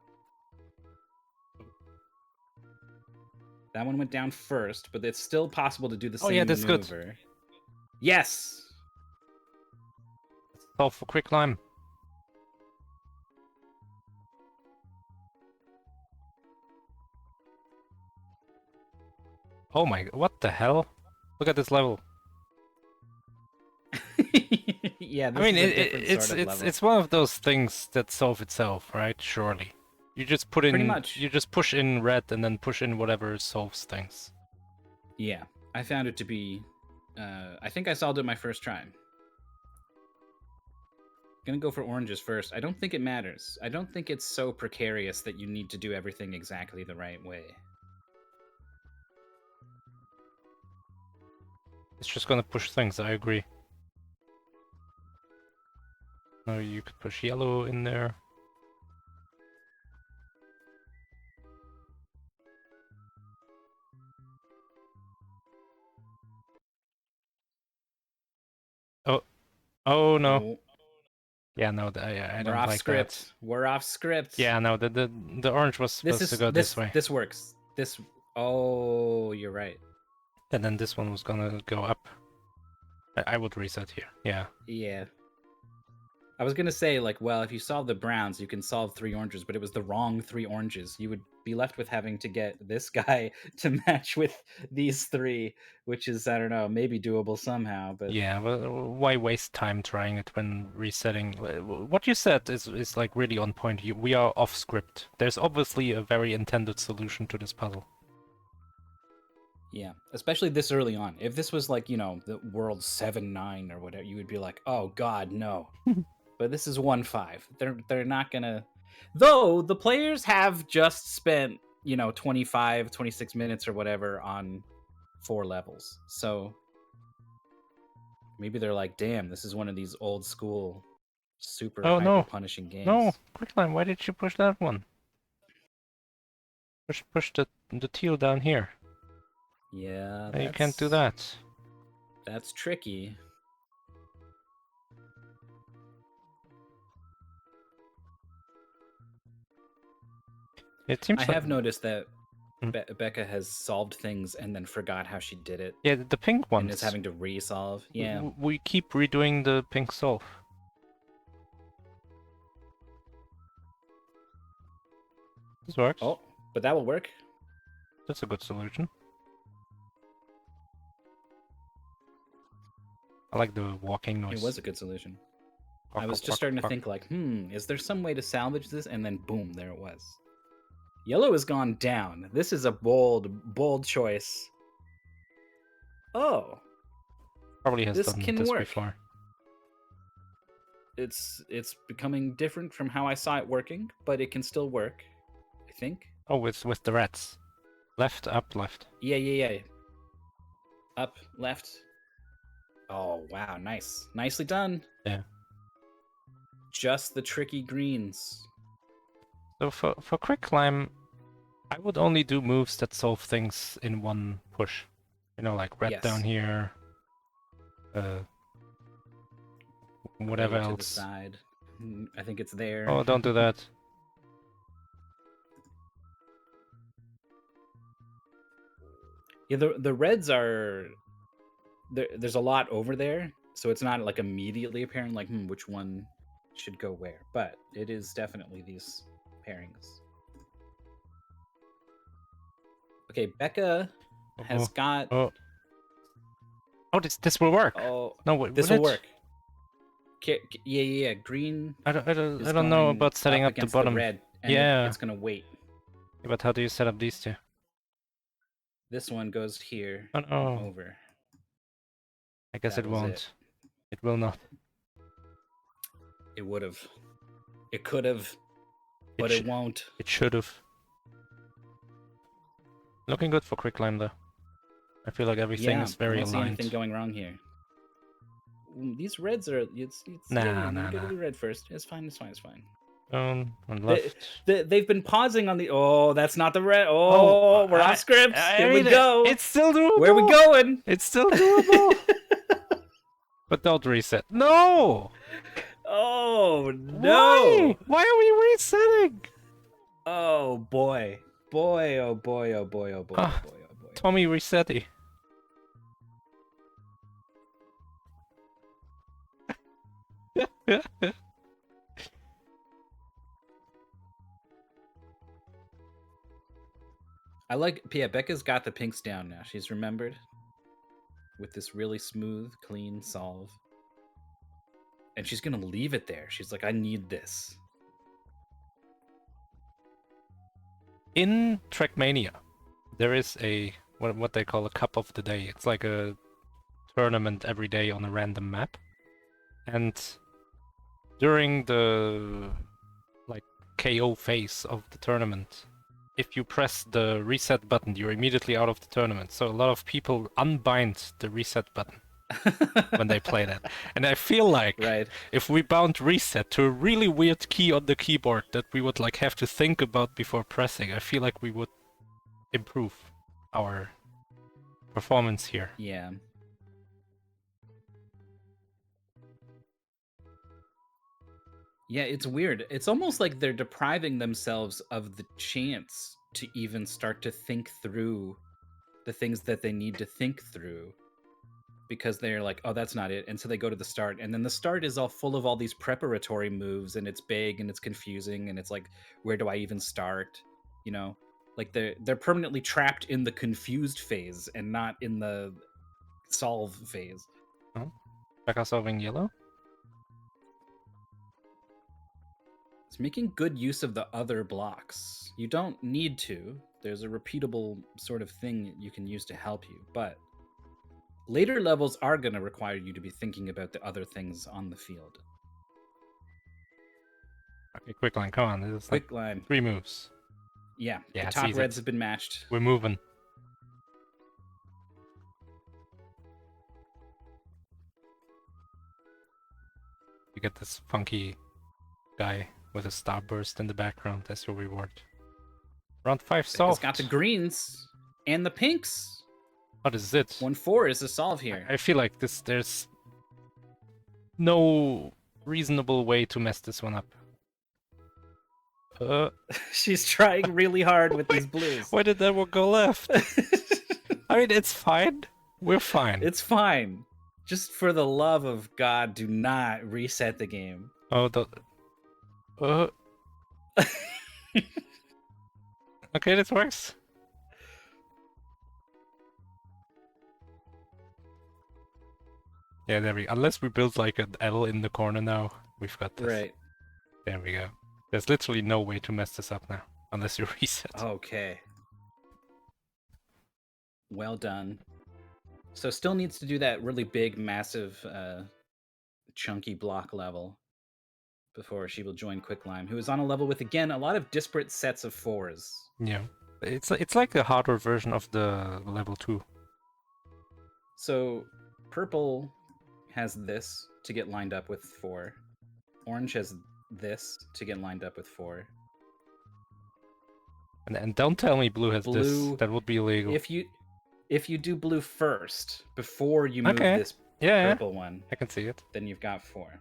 That one went down first, but it's still possible to do the Oh same yeah, that's good. maneuver. Yes. Solve for QuickLime. Oh my, what the hell? Look at this level. Yeah, I this mean, is a different it's sort of level. it's one of those things that solve itself, right? Surely. You just put Pretty in, much. you just push in red and then push in whatever solves things. Yeah, I found it to be. I think I solved it my first try. Gonna go for oranges first. I don't think it matters. I don't think it's so precarious that you need to do everything exactly the right way. It's just gonna push things, I agree. No, you could push yellow in there. Oh, oh no. Oh, Yeah, no, I we're don't off like script. that. We're off script. Yeah, no, the orange was supposed to go this way. This works. This. Oh, you're right. And then this one was gonna go up. I would reset here. Yeah. Yeah. I was gonna say, like, well, if you solve the browns, you can solve 3 oranges, but it was the wrong 3 oranges. You would be left with having to get this guy to match with these 3, which is, I don't know, maybe doable somehow, but Yeah, but why waste time trying it when resetting? What you said is like really on point. We are off script. There's obviously a very intended solution to this puzzle. yeah, especially this early on. If this was like, the world 7-9 or whatever, you would be like, "Oh god, no." But this is 1-5. They're not gonna. Though the players have just spent 25, 26 minutes or whatever on 4 levels, so maybe they're like, damn, this is one of these old school, super Oh hyper no, punishing games. no, QuickLime, why did you push that one? Push the teal down here. Yeah, You can't do that. That's tricky. It seems I like have noticed that Hmm. Becca has solved things and then forgot how she did it, yeah, the pink and is ones. having to resolve. Yeah. We keep redoing the pink solve. This works. Oh, but that will work. That's a good solution. I like the walking noise. It was a good solution. Quack, I was quack, just starting to quack. think like, is there some way to salvage this? And then boom, there it was. Yellow has gone down. This is a bold choice. Oh, Probably has this done can this work. before. It's becoming different from how I saw it working, but it can still work, I think. Oh, with the rats. Left, up, left. Yeah. Up, left. Oh, wow, nice. Nicely done. Yeah. Just the tricky greens. So for QuickLime, I would only do moves that solve things in one push. Like red Yes. down here. Whatever Gray to the else. side. I think it's there. Oh, don't do that. Yeah, the reds are there's a lot over there, so it's not like immediately apparent like which one should go where, but it is definitely these pairings. Okay, Becca has got. Oh, this will work. Oh, No, wait, this will will it? work. Yeah. Green. I is don't know going about setting up the against bottom. red, and Yeah. it's gonna wait. Yeah, but how do you set up these two? This one goes here Oh, no. over. I guess That it was won't. It will not. It would have. It could have. But it won't. It should have. Looking good for QuickLime though. I feel like everything is very I don't see aligned. anything going wrong here. These reds are. It's Nah. Get the red first. It's fine. It's fine. It's fine. On left. They've been pausing on the. Oh, that's not the red. Oh, we're off script. Here we go. It's still doable. Where are we going? It's still doable. But don't reset. No! Oh no! Why are we resetting? Oh boy. Boy, oh boy, oh boy, oh boy, oh boy, oh boy. Tommy Resetti. I like, yeah, Becca's got the pinks down now. She's remembered with this really smooth, clean solve. And she's gonna leave it there. She's like, I need this. In Trackmania, there is a what they call a cup of the day. It's like a tournament every day on a random map. And during the like KO phase of the tournament, if you press the reset button, you're immediately out of the tournament. So a lot of people unbind the reset button when they play that. And I feel like if we bound reset to a really weird key on the keyboard that we would like have to think about before pressing, I feel like we would improve our performance here. Yeah. Yeah, it's weird. It's almost like they're depriving themselves of the chance to even start to think through the things that they need to think through, because they're like, oh, that's not it. And so they go to the start, and then the start is all full of all these preparatory moves, and it's big and it's confusing, and it's like, where do I even start? You know, like they're permanently trapped in the confused phase and not in the solve phase. Oh, Becca solving yellow? It's making good use of the other blocks. You don't need to. There's a repeatable sort of thing you can use to help you, but later levels are going to require you to be thinking about the other things on the field. Okay, QuickLime, come on. This is like QuickLime. 3 moves. Yeah, the top reds have been matched. We're moving. You get this funky guy with a starburst in the background as your reward. Round 5 solved. It's got the greens and the pinks. What is it? 1-4 is the solve here. I feel like there's no reasonable way to mess this one up. She's trying really hard with these blues. Why did that one go left? I mean, it's fine. We're fine. It's fine. Just for the love of God, do not reset the game. Oh, okay, this works. Yeah, there we go. Unless we build like an L in the corner now, we've got this. Right. There we go. There's literally no way to mess this up now, unless you reset. Okay. Well done. So still needs to do that really big, massive, chunky block level before she will join QuickLime, who is on a level with, again, a lot of disparate sets of 4s. Yeah. It's like a harder version of the level 2. So purple has this to get lined up with 4. Orange has this to get lined up with 4. And don't tell me blue has this. That would be illegal. If you do blue first before you move this purple one, I can see it. Then you've got 4.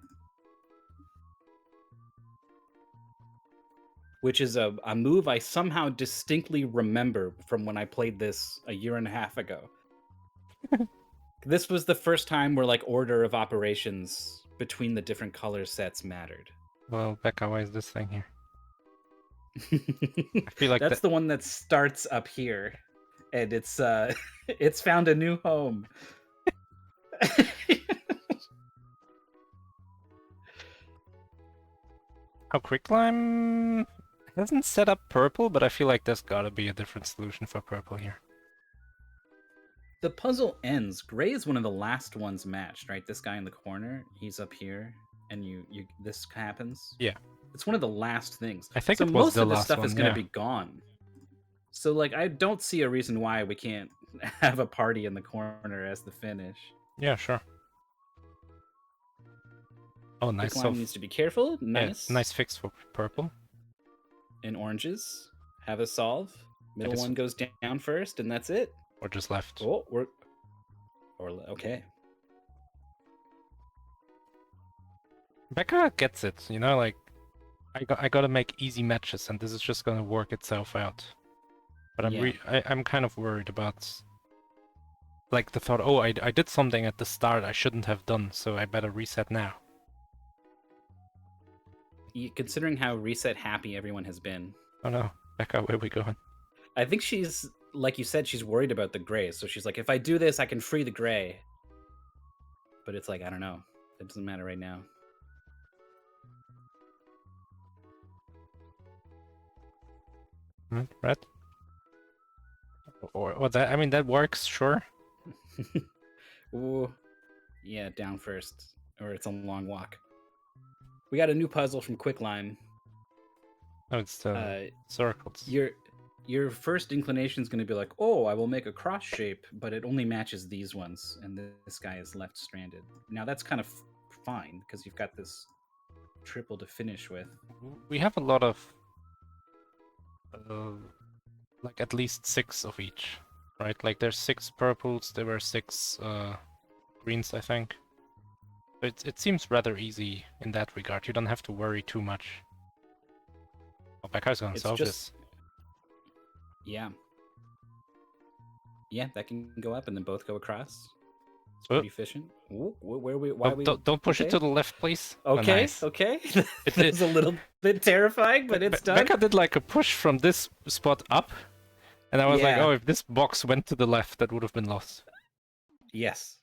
Which is a move I somehow distinctly remember from when I played this a year and a half ago. This was the first time where like order of operations between the different color sets mattered. Well, Becca, why is this thing here? I feel like that's the one that starts up here, and it's it's found a new home. How QuickLime hasn't set up purple, but I feel like there's gotta be a different solution for purple here. The puzzle ends. Gray is one of the last ones matched, right? This guy in the corner, he's up here. and you this happens. Yeah. It's one of the last things. I think so it was most the of this last stuff one, is going yeah. to be gone. So like I don't see a reason why we can't have a party in the corner as the finish. Yeah, sure. Oh, nice. QuickLime needs to be careful. Yeah, Nice. nice fix for purple. And oranges have a solve. Middle guess- one goes down first, and that's it. Or just left. Oh, okay. Becca gets it, you know, like I gotta make easy matches, and this is just gonna work itself out. But I'm kind of worried about like the thought. Oh, I did something at the start I shouldn't have done, so I better reset now. Considering how reset happy everyone has been, Oh no, Becca, where are we going? I think she's like you said, she's worried about the gray. So she's like, if I do this, I can free the gray. But it's like I don't know. It doesn't matter right now. Red. Or that, I mean, that works, sure. Ooh, yeah, down first, or it's a long walk. We got a new puzzle from QuickLime. Oh, it's the circles. Your first inclination is going to be like, oh, I will make a cross shape, but it only matches these ones, and this guy is left stranded. Now that's kind of fine because you've got this triple to finish with. We have a lot of like at least 6 of each, right? Like there's 6 purples, there were 6 greens, I think. It seems rather easy in that regard. You don't have to worry too much. Oh, Becca's gonna solve this. Yeah. Yeah, that can go up and then both go across. It's Oh. pretty efficient. Ooh, why Don't push it to the left, please. Okay, Oh, nice. okay. It's a little bit terrifying, but it's done. Becca did like a push from this spot up, and I was like, Yeah. oh, if this box went to the left, that would have been lost. Yes.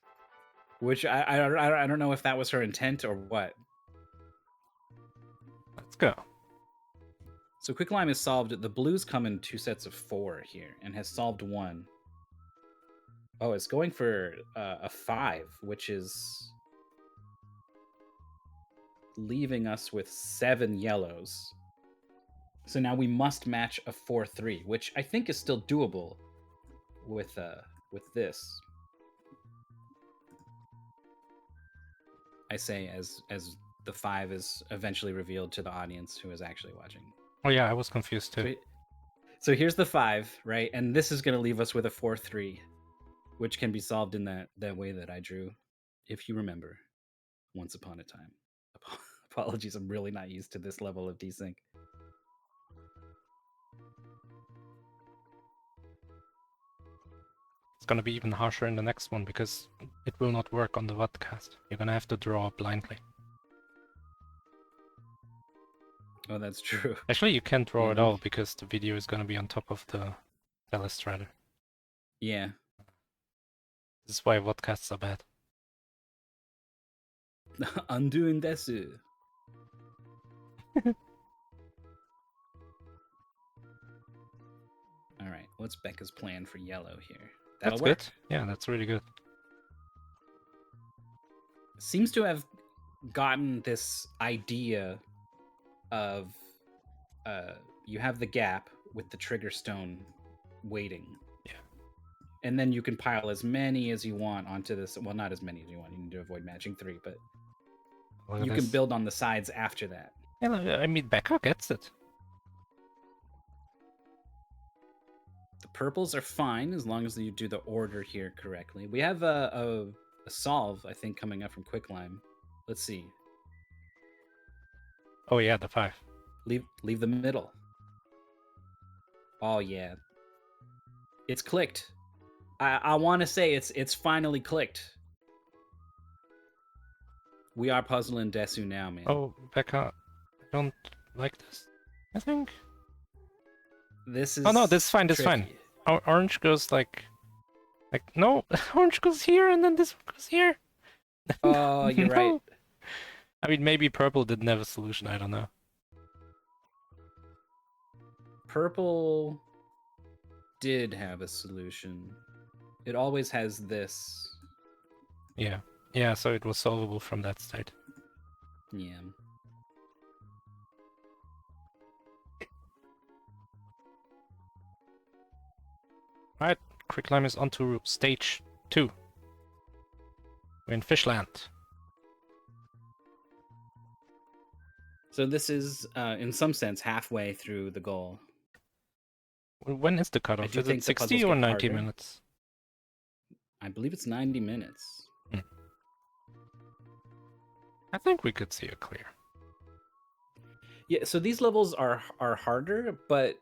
Which I don't know if that was her intent or what. Let's go. So QuickLime has solved it. The blues come in 2 sets of 4 here and has solved 1. Oh, it's going for a 5, which is leaving us with 7 yellows. So now we must match a 4-3, which I think is still doable with this. I say as the 5 is eventually revealed to the audience who is actually watching. Oh yeah, I was confused too. So here's the 5, right? And this is going to leave us with a 4-3, which can be solved in that way that I drew, if you remember, once upon a time. Apologies, I'm really not used to this level of desync. It's gonna be even harsher in the next one because it will not work on the vodcast. You're gonna have to draw blindly. Oh, that's true. Actually, you can't draw at Yeah. all because the video is gonna be on top of the telestrator. Yeah. This is why vodcasts are bad. Undoing Desu. All right, what's Becca's plan for yellow here? That'll That's work. good. Yeah, that's really good. Seems to have gotten this idea of you have the gap with the trigger stone waiting. Yeah. And then you can pile as many as you want onto this. Well, not as many as you want. You need to avoid matching 3, but Look at you can this. build on the sides after that. Yeah, I mean, Becca gets it. The purples are fine as long as you do the order here correctly. We have a solve, I think, coming up from QuickLime. Let's see. Oh yeah, the 5. Leave the middle. Oh yeah, it's clicked. I want to say it's finally clicked. We are puzzling Desu now, man. Oh, Becca, I don't like this. I think. This is. Oh no, this is fine. This is fine. Orange goes like no, orange goes here and then this one goes here. Oh, you're No. right. I mean, maybe purple didn't have a solution. I don't know. Purple did have a solution. It always has this. Yeah, yeah. So it was solvable from that side. Yeah. Alright, QuickLime is on to stage 2. We're in Fishland. So this is, in some sense, halfway through the goal. When is the I cutoff? do Is think it the 60 puzzles or get 90 harder. minutes? I believe it's 90 minutes. I think we could see it clear. Yeah, so these levels are harder, but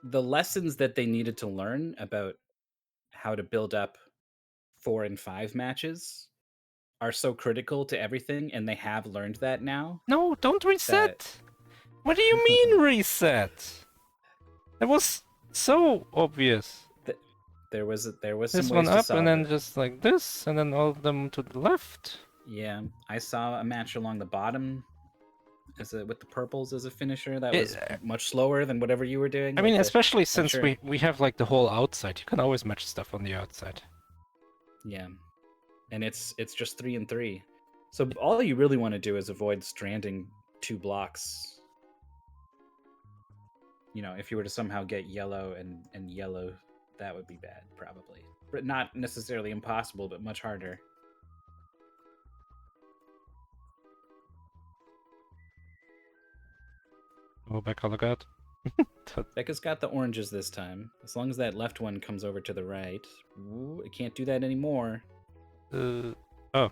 the lessons that they needed to learn about how to build up 4 and 5 matches are so critical to everything, and they have learned that now. No, don't That reset! What do you mean reset? That was so obvious. there was This some one ways to up and solve then it. just like this, and then all of them to the left. Yeah, I saw a match along the bottom with the purples as a finisher that was much slower than whatever you were doing. I mean, like especially I'm since sure. we have like the whole outside. You can always match stuff on the outside. Yeah, and it's just 3 and 3. So all you really want to do is avoid stranding 2 blocks. You know, if you were to somehow get yellow and yellow, that would be bad, probably. But not necessarily impossible, but much harder. Oh, back look out. Becca's got the oranges this time. As long as that left one comes over to the right. Ooh, it can't do that anymore. Oh.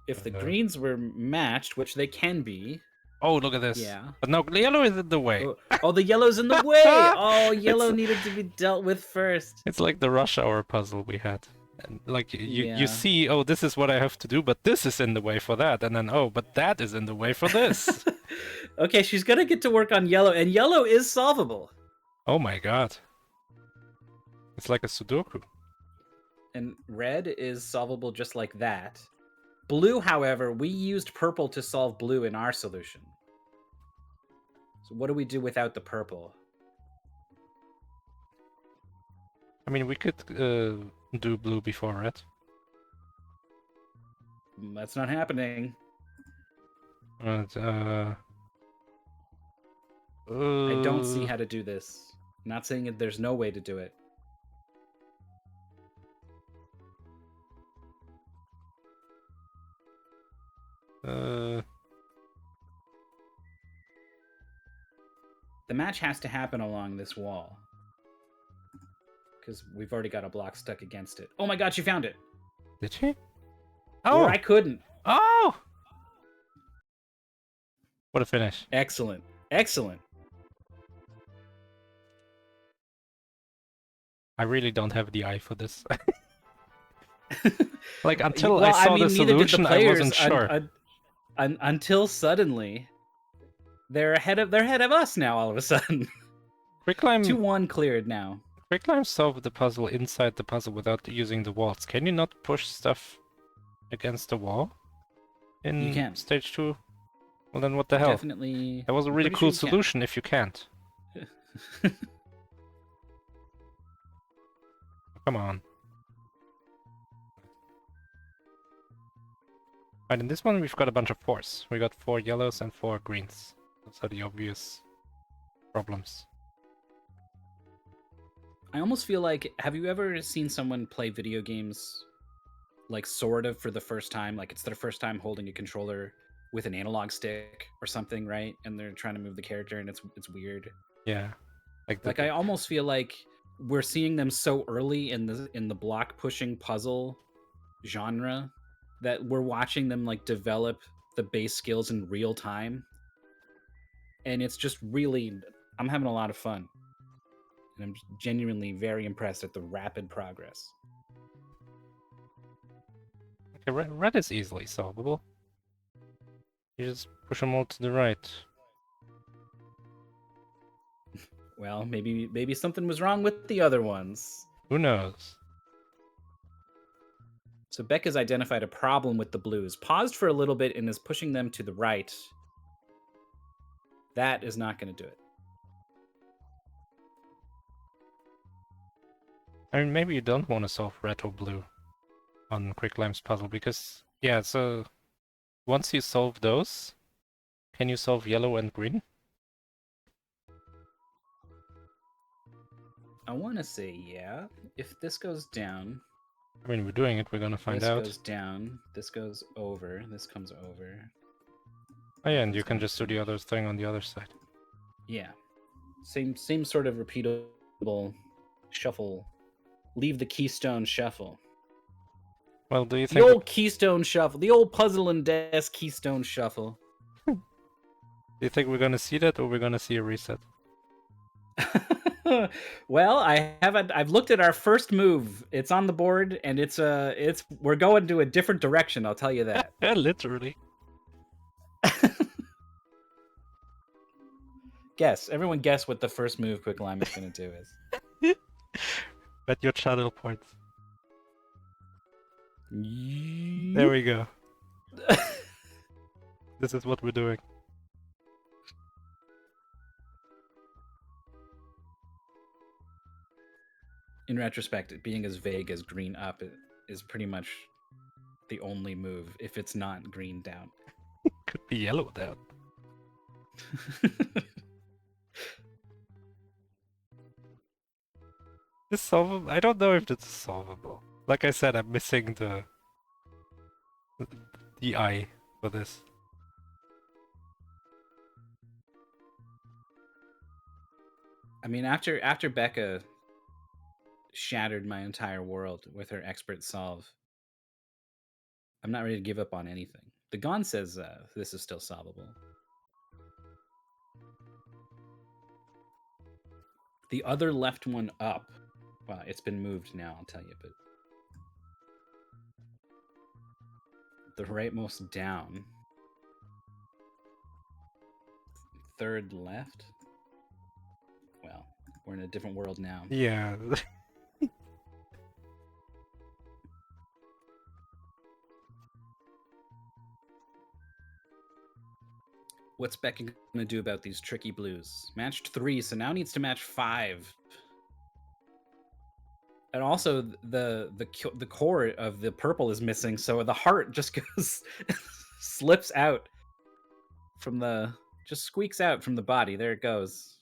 If the greens were matched, which they can be. Oh, look at this. Yeah. But no, yellow is in the way. Oh, the yellow's in the way! Oh, yellow needed to be dealt with first. It's like the rush hour puzzle we had. And like you Yeah. see, oh, this is what I have to do, but this is in the way for that, and then oh, but that is in the way for this. Okay, she's gonna get to work on yellow, and yellow is solvable. Oh my god. It's like a Sudoku. And red is solvable just like that. Blue, however, we used purple to solve blue in our solution. So what do we do without the purple? I mean, we could do blue before red. That's not happening. But, I don't see how to do this. I'm not saying that there's no way to do it. The match has to happen along this wall. Because we've already got a block stuck against it. Oh my god, she found it! Did she? Oh! Or I couldn't. Oh! What a finish. Excellent. Excellent. I really don't have the eye for this. Like, until I saw the solution, I wasn't sure. Until suddenly, they're ahead of us now. All of a sudden, QuickLime 2-1 cleared now. QuickLime solved the puzzle inside the puzzle without using the walls. Can you not push stuff against the wall in You can. stage 2? Well, then what the hell? Definitely. That was a really cool solution if you can't. Come on. Right, in this one we've got a bunch of 4s. We got 4 yellows and 4 greens. Those are the obvious problems. I almost feel like, have you ever seen someone play video games, like sort of for the first time? Like it's their first time holding a controller with an analog stick or something, right? And they're trying to move the character, and it's weird. Yeah, like I almost feel like we're seeing them so early in the block pushing puzzle genre that we're watching them like develop the base skills in real time, and it's just really, I'm having a lot of fun, and I'm genuinely very impressed at the rapid progress. Okay, red is easily solvable. You just push them all to the right. Well, maybe something was wrong with the other ones. Who knows? So Becca's identified a problem with the blues, paused for a little bit, and is pushing them to the right. That is not going to do it. I mean, maybe you don't want to solve red or blue on QuickLime's puzzle because, yeah, so once you solve those, can you solve yellow and green? I want to say yeah. If this goes down, I mean, we're doing it. We're gonna find this out. goes down, this goes over, this comes over. Oh yeah, and you This can goes just do down. the other thing on the other side. Yeah. Same sort of repeatable shuffle. Leave the keystone shuffle. Well, do you The think? old keystone shuffle. The old puzzle and desk keystone shuffle. Do you think we're gonna see that, or we're gonna see a reset? Well, I've looked at our first move. It's on the board, and we're going to a different direction. I'll tell you that. Yeah, literally. Everyone guess what the first move QuickLime is going to do is. Bet your channel points. There we go. This is what we're doing. In retrospect, being as vague as green up is pretty much the only move if it's not green down. Could be yellow down. This solvable? I don't know if this is solvable. Like I said, I'm missing the eye for this. I mean, after Becca shattered my entire world with her expert solve, I'm not ready to give up on anything. The Gon says this is still solvable. The other left one up. Well, it's been moved now, I'll tell you, but the rightmost down. Third left? Well, we're in a different world now. Yeah. What's Becca gonna do about these tricky blues? Matched 3, so now needs to match 5. And also the core of the purple is missing, so the heart just goes slips out from just squeaks out from the body. There it goes.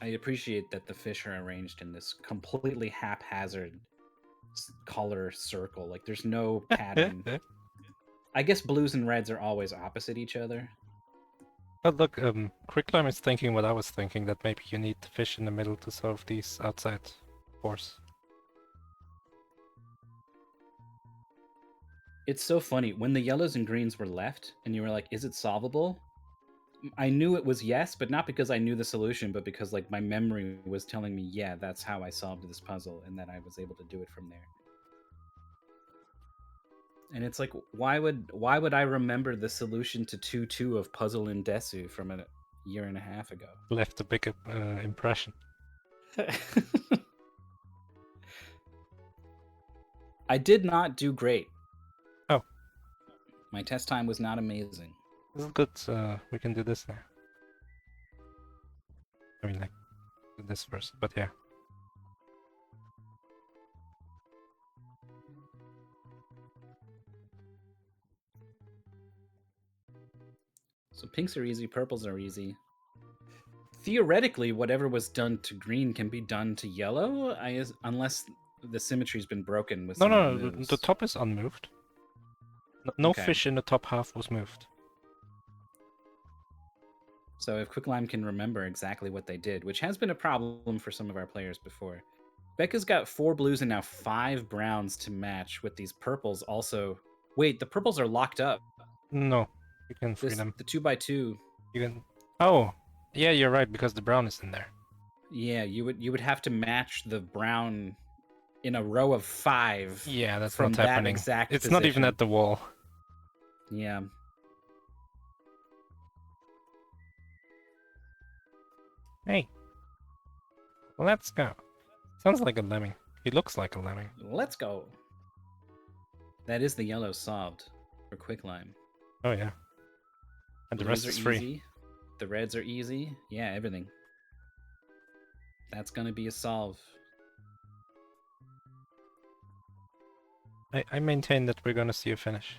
I appreciate that the fish are arranged in this completely haphazard color circle. Like there's no pattern. I guess blues and reds are always opposite each other. But look, QuickLime is thinking what I was thinking, that maybe you need fish in the middle to solve these outside cores. It's so funny. When the yellows and greens were left, and you were like, is it solvable? I knew it was yes, but not because I knew the solution, but because like my memory was telling me, yeah, that's how I solved this puzzle, and that I was able to do it from there. And it's like, why would I remember the solution to 2-2 of Puzzle in Desu from a year and a half ago? Left a big impression. I did not do great. Oh. My test time was not amazing. This is good, we can do this now. I mean, like, do this first, but yeah. So pinks are easy, purples are easy. Theoretically, whatever was done to green can be done to yellow, unless the symmetry's been broken with some No, moves. the top is unmoved. No Okay. fish in the top half was moved. So if QuickLime can remember exactly what they did, which has been a problem for some of our players before. Becca's got 4 blues and now 5 browns to match with these purples also. Wait, the purples are locked up. No, you can free them. The 2x2. You can... Oh, yeah, you're right, because the brown is in there. Yeah, you would have to match the brown in a row of 5. Yeah, that's from not that happening. exact It's not even position. at the wall. Yeah. Hey. Let's go. Sounds like a lemming. He looks like a lemming. Let's go. That is the yellow solved for QuickLime. Oh yeah. And the Blues rest are is free. easy. The reds are easy. Yeah, everything. That's gonna be a solve. I maintain that we're gonna see a finish.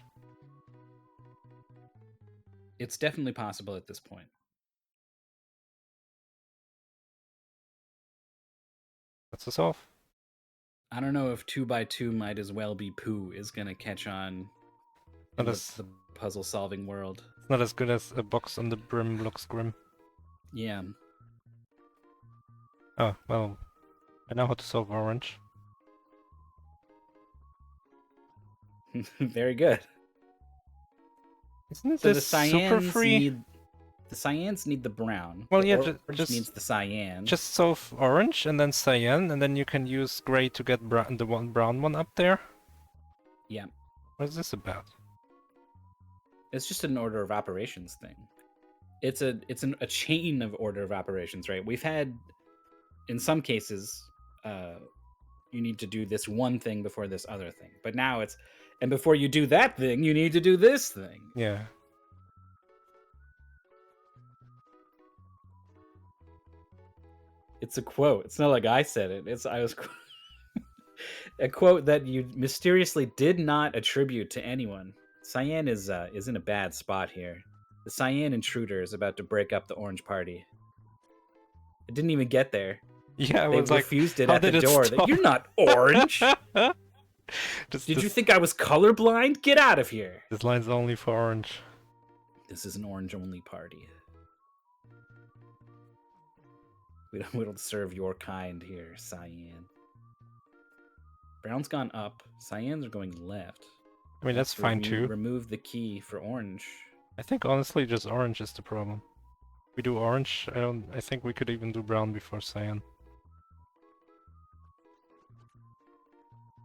It's definitely possible at this point. That's a solve. I don't know if 2x2 might as well be poo is gonna catch on in the puzzle solving world. It's not as good as a box on the brim looks grim. Yeah. Oh, well, I know how to solve orange. Very good. Isn't So this super free? The cyans need the brown. Well, the yeah, orange just needs the cyan. Just solve orange and then cyan, and then you can use gray to get the brown one up there. Yeah. What is this about? It's just an order of operations thing. It's a chain of order of operations, right? We've had, in some cases, you need to do this one thing before this other thing. But now it's, and before you do that thing, you need to do this thing. Yeah. It's a quote. It's not like I said it. I was a quote that you mysteriously did not attribute to anyone. Cyan is in a bad spot here. The cyan intruder is about to break up the orange party. It didn't even get there. Yeah, they refused it at the door. You're not orange. Did you think I was colorblind? Get out of here. This line's only for orange. This is an orange-only party. We don't serve your kind here, cyan. Brown's gone up. Cyans are going left. I mean, that's fine too. Remove the key for orange. I think honestly, just orange is the problem. We do orange. I think we could even do brown before cyan.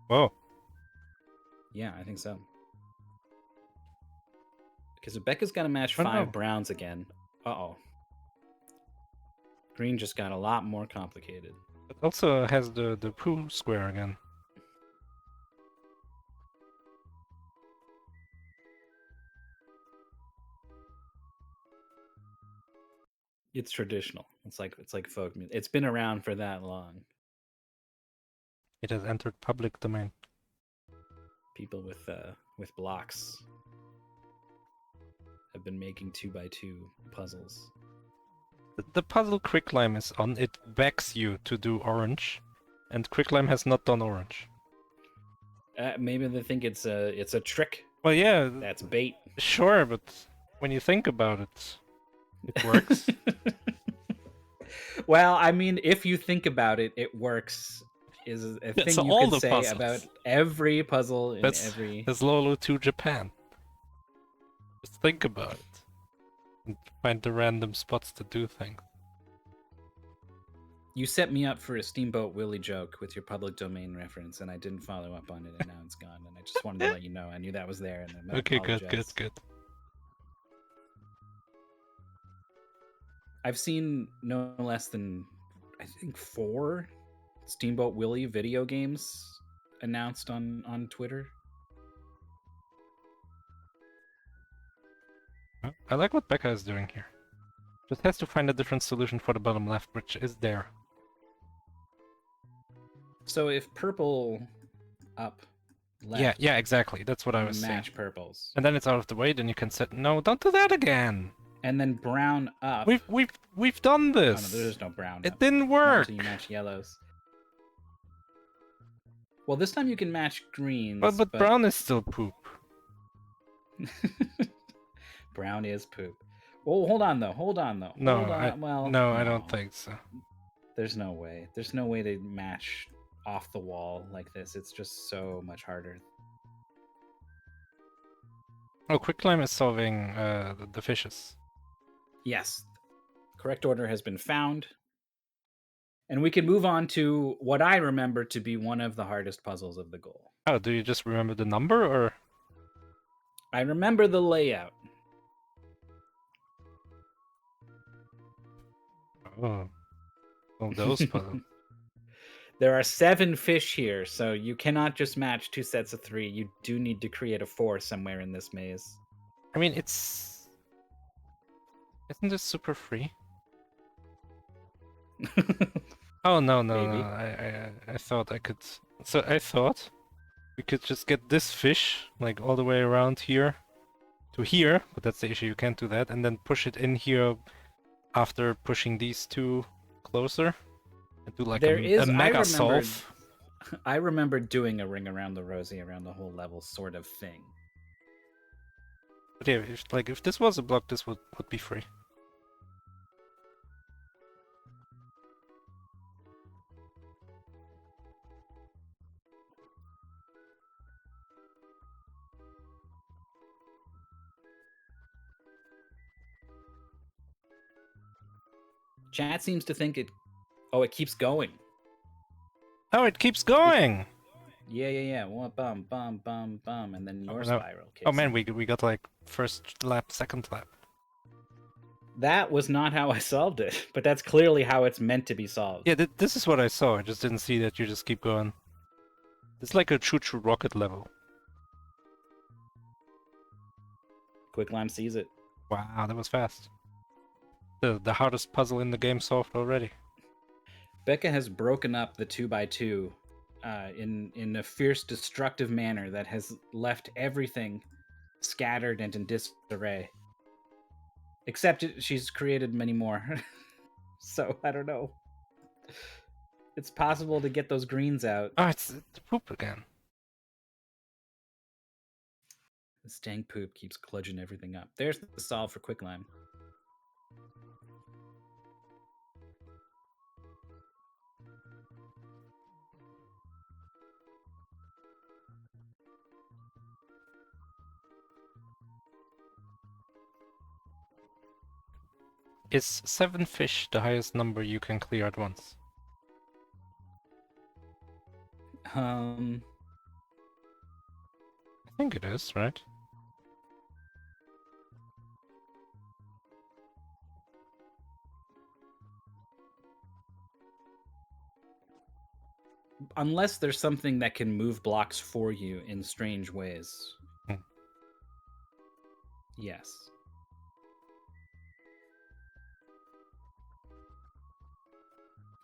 Whoa. Yeah, I think so. Because Rebecca's got to match 5 browns again. Uh-oh. Green just got a lot more complicated. It also has the poo square again. It's traditional. It's like folk music. It's been around for that long. It has entered public domain. People with blocks have been making 2x2 puzzles. The puzzle QuickLime is on. It begs you to do orange, and QuickLime has not done orange. Maybe they think it's a trick. Well, yeah. That's bait. Sure, but when you think about it, it works. Well, I mean, if you think about it, it works. Is a thing you can say puzzles. About every puzzle in every. That's Lolo to Japan. Just think about it. And find the random spots to do things. You set me up for a Steamboat Willie joke with your public domain reference, and I didn't follow up on it, and now it's gone. And I just wanted to let you know. I knew that was there, and I okay, good. I've seen no less than, I think, 4 Steamboat Willie video games announced on Twitter. I like what Becca is doing here. Just has to find a different solution for the bottom left, which is there. So if purple up left... Yeah, exactly. That's what I was saying. Match purples. And then it's out of the way, then you can set... No, don't do that again! And then brown up... We've done this! Oh, no, there's no brown It up. didn't work! Until you match yellows. Well, this time you can match greens, but brown is still poop. Brown is poop. Well, hold on though. No, no, I don't think so. There's no way. There's no way to match off the wall like this. It's just so much harder. Oh, QuickLime is solving the fishes. Yes. Correct order has been found. And we can move on to what I remember to be one of the hardest puzzles of the goal. Oh, do you just remember the number, or...? I remember the layout. Oh, those puzzles. There are 7 fish here, so you cannot just match 2 sets of 3. You do need to create a 4 somewhere in this maze. I mean, it's Isn't this super free? Oh no, no, Maybe. no. I thought I could. So I thought we could just get this fish like all the way around here to here, but that's the issue. You can't do that, and then push it in here after pushing these two closer and do like There a is. mega solve. I remember doing a ring around the rosy around the whole level sort of thing. But yeah, if this was a block, this would be free. Chat seems to think it. Oh, it keeps going. Oh, it keeps going. Yeah. Well, bum, and then your no. spiral kicks Oh man, in. we got like first lap, second lap. That was not how I solved it, but that's clearly how it's meant to be solved. Yeah, this is what I saw. I just didn't see that you just keep going. It's like a choo-choo rocket level. QuickLime sees it. Wow, that was fast. The hardest puzzle in the game solved already. Becca has broken up the 2x2 in a fierce, destructive manner that has left everything scattered and in disarray. Except she's created many more. So, I don't know. It's possible to get those greens out. Oh, it's the poop again. This dang poop keeps kludging everything up. There's the solve for QuickLime. Is 7 fish the highest number you can clear at once? Um, I think it is, right? unless there's something that can move blocks for you in strange ways. Hmm. Yes.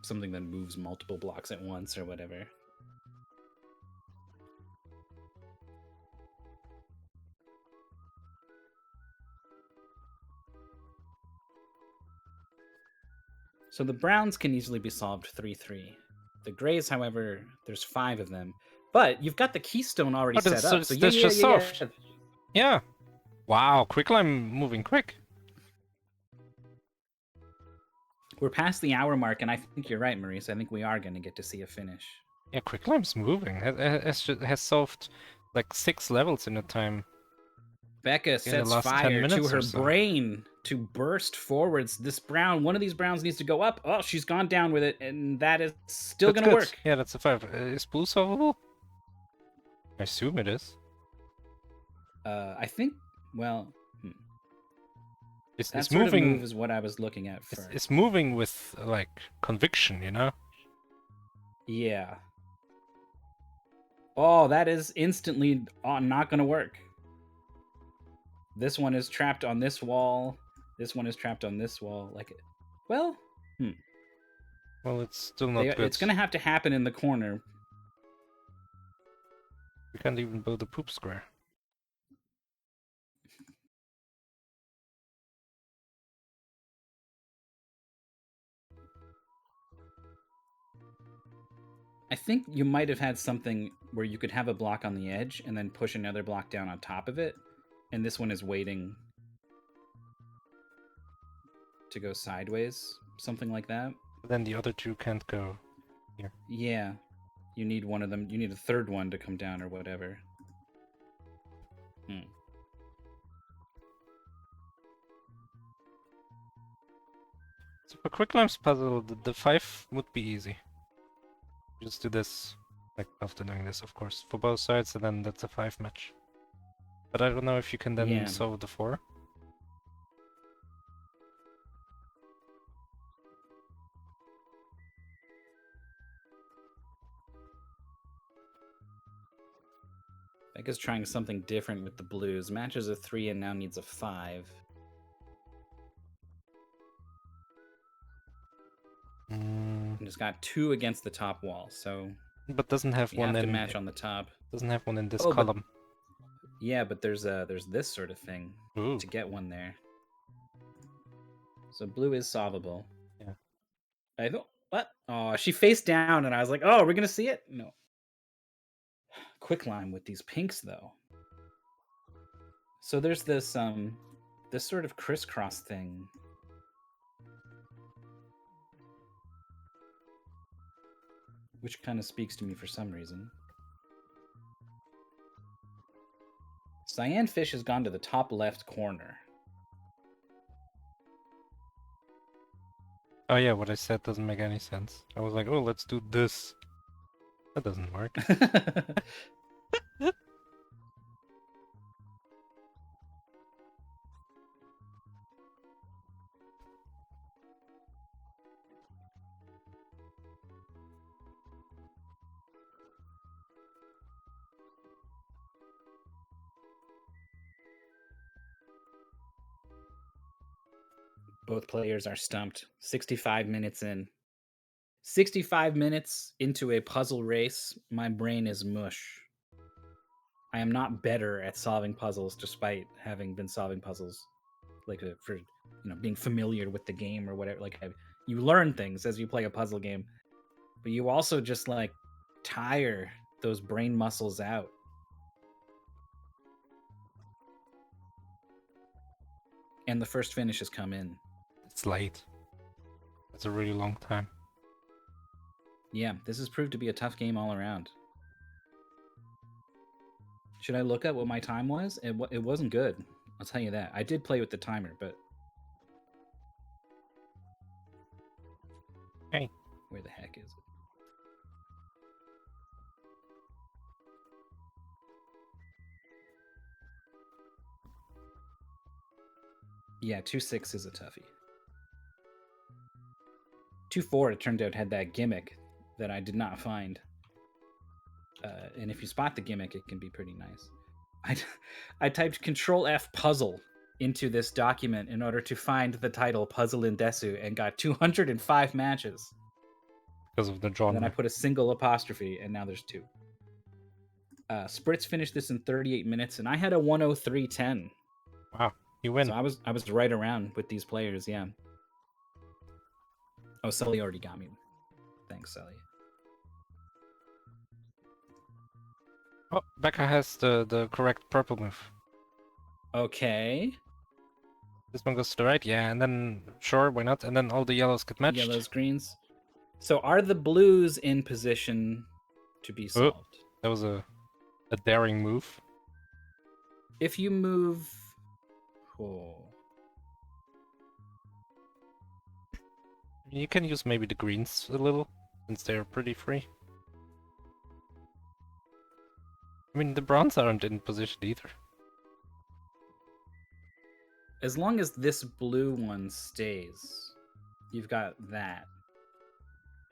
Something that moves multiple blocks at once or whatever. So the browns can easily be solved 3-3. The grays, however, there's 5 of them. But you've got the keystone already Oh, set up. So that's just yeah. solved. Yeah. Wow, QuickLime moving quick. We're past the hour mark, and I think you're right, Maurice. I think we are going to get to see a finish. Yeah, QuickLime's moving. Has solved like 6 levels in a time. Becca sets last 10 fire to minutes her or so. brain to burst forwards. This brown, one of these browns needs to go up. Oh, she's gone down with it, and that is still That's going to good. work. Yeah, that's a 5. Is blue solvable? I assume it is. I think, well, It's that sort moving. of move is what I was looking at first. It's moving with like conviction, you know? Yeah. Oh, that is instantly not going to work. This one is trapped on this wall. This one is trapped on this wall. Like, well, Well, it's still not good. It's going to have to happen in the corner. We can't even build a poop square. I think you might have had something where you could have a block on the edge and then push another block down on top of it. And this one is waiting to go sideways. Something like that. But then the other two can't go here. Yeah. You need one of them. You need a third one to come down or whatever. So for QuickLime's puzzle, the 5 would be easy. Just do this, like after doing this, of course, for both sides, and then that's a 5 match. But I don't know if you can then solve the 4. Becca's trying something different with the blues. Matches a 3 and now needs a 5. it's got 2 against the top wall, so But doesn't have you one have to in match on the top. doesn't have one in this Oh, but- column. Yeah, but there's this sort of thing Ooh. to get one there. So blue is solvable. Yeah. I don't. What? Oh, she faced down, and I was like, "Oh, we're gonna see it." No. QuickLime with these pinks, though. So there's this sort of crisscross thing. Which kind of speaks to me for some reason. Cyan Fish has gone to the top left corner. Oh yeah, what I said doesn't make any sense. I was like, oh, let's do this. That doesn't work. Both players are stumped. 65 minutes in. 65 minutes into a puzzle race, my brain is mush. I am not better at solving puzzles despite having been solving puzzles for being familiar with the game or whatever. You learn things as you play a puzzle game, but you also just tire those brain muscles out. And the first finish has come in. It's late. That's a really long time. Yeah, this has proved to be a tough game all around. Should I look up what my time was? It wasn't good. I'll tell you that. I did play with the timer, but... Hey. Where the heck is it? Yeah, 2.6 is a toughie. 2.4, it turned out, had that gimmick that I did not find. And if you spot the gimmick, it can be pretty nice. I typed Control F puzzle into this document in order to find the title Puzzle in Desu and got 205 matches. Because of the genre. And then I put a single apostrophe, and now there's 2. Spritz finished this in 38 minutes, and I had a 103.10. Wow, you win. So I was right around with these players, yeah. Oh, Sully already got me. Thanks, Sully. Oh, Becca has the correct purple move. Okay. This one goes to the right, yeah, and then sure, why not? And then all the yellows get matched. Yellows, greens. So are the blues in position to be solved? That was a daring move. If you move... Oh. You can use maybe the greens a little, since they're pretty free. I mean, the browns aren't in position either. As long as this blue one stays, you've got that.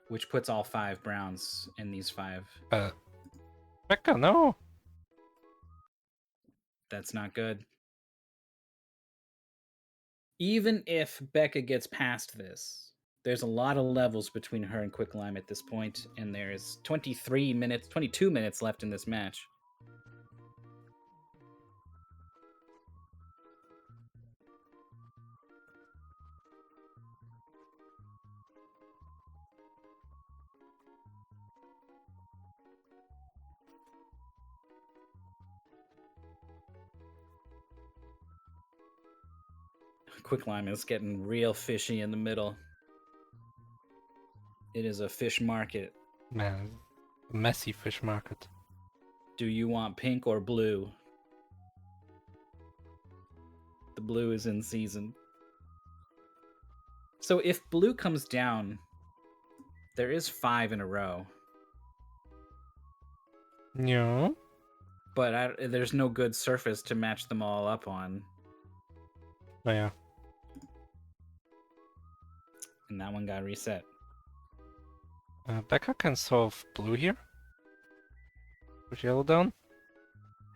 Which puts all 5 browns in these 5. Becca, no! That's not good. Even if Becca gets past this, there's a lot of levels between her and QuickLime at this point, and there's 22 minutes left in this match. QuickLime is getting real fishy in the middle. It is a fish market. Man, a messy fish market. Do you want pink or blue? The blue is in season. So if blue comes down, there is 5 in a row. No. But there's no good surface to match them all up on. Oh yeah. And that one got reset. Becca can solve blue here. Push yellow down.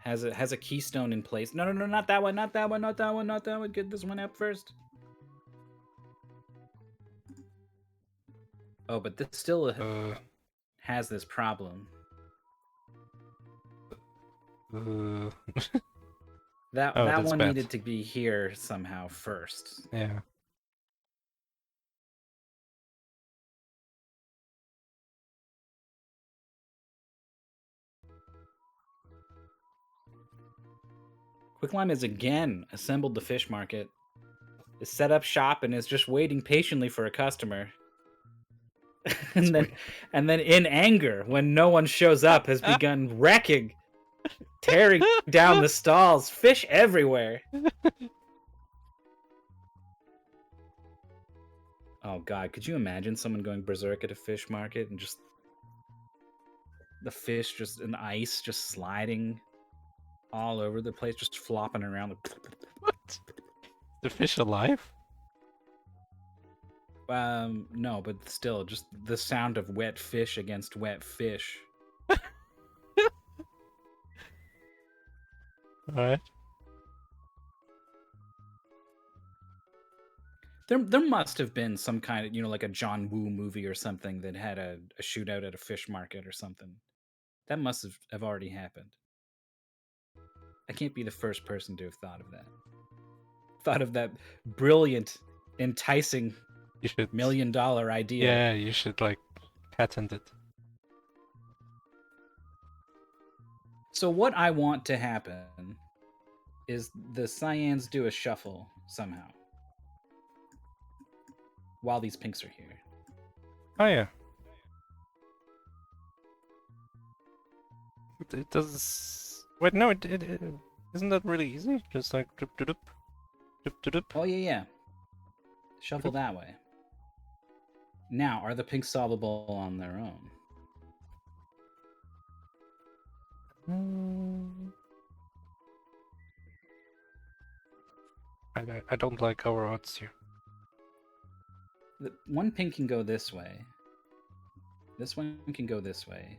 Has a keystone in place. No, not that one, not that one, not that one, not that one. Get this one up first. Oh, but this still Uh, has this problem. uh, That oh, that that's one bad. needed to be here somehow first. Yeah. QuickLime has again assembled the fish market, is set up shop, and is just waiting patiently for a customer. and then, and then, in anger, when no one shows up, has begun wrecking, tearing down the stalls, fish everywhere. Oh god, could you imagine someone going berserk at a fish market and just the fish just in ice just sliding all over the place, just flopping around. What? The fish alive? No, but still, just the sound of wet fish against wet fish. Alright. There must have been some kind of, like a John Woo movie or something that had a shootout at a fish market or something. That must have already happened. I can't be the first person to have thought of that. Thought of that brilliant, enticing You should. $1 million idea. Yeah, you should, like, patent it. So what I want to happen is the cyans do a shuffle somehow while these pinks are here. Oh, yeah. It does. Wait, no, it isn't that really easy? Just like drip, drip, drip, drip. Oh, yeah. Shuffle that way. Now, are the pinks solvable on their own? I don't like our odds here. One pink can go this way. This one can go this way.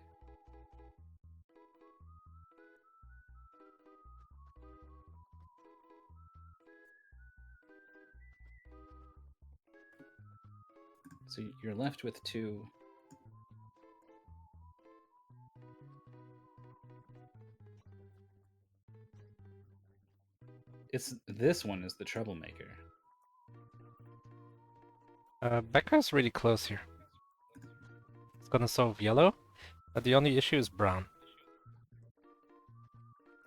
So you're left with two. This one is the troublemaker. Becca's really close here. It's gonna solve yellow, but the only issue is brown.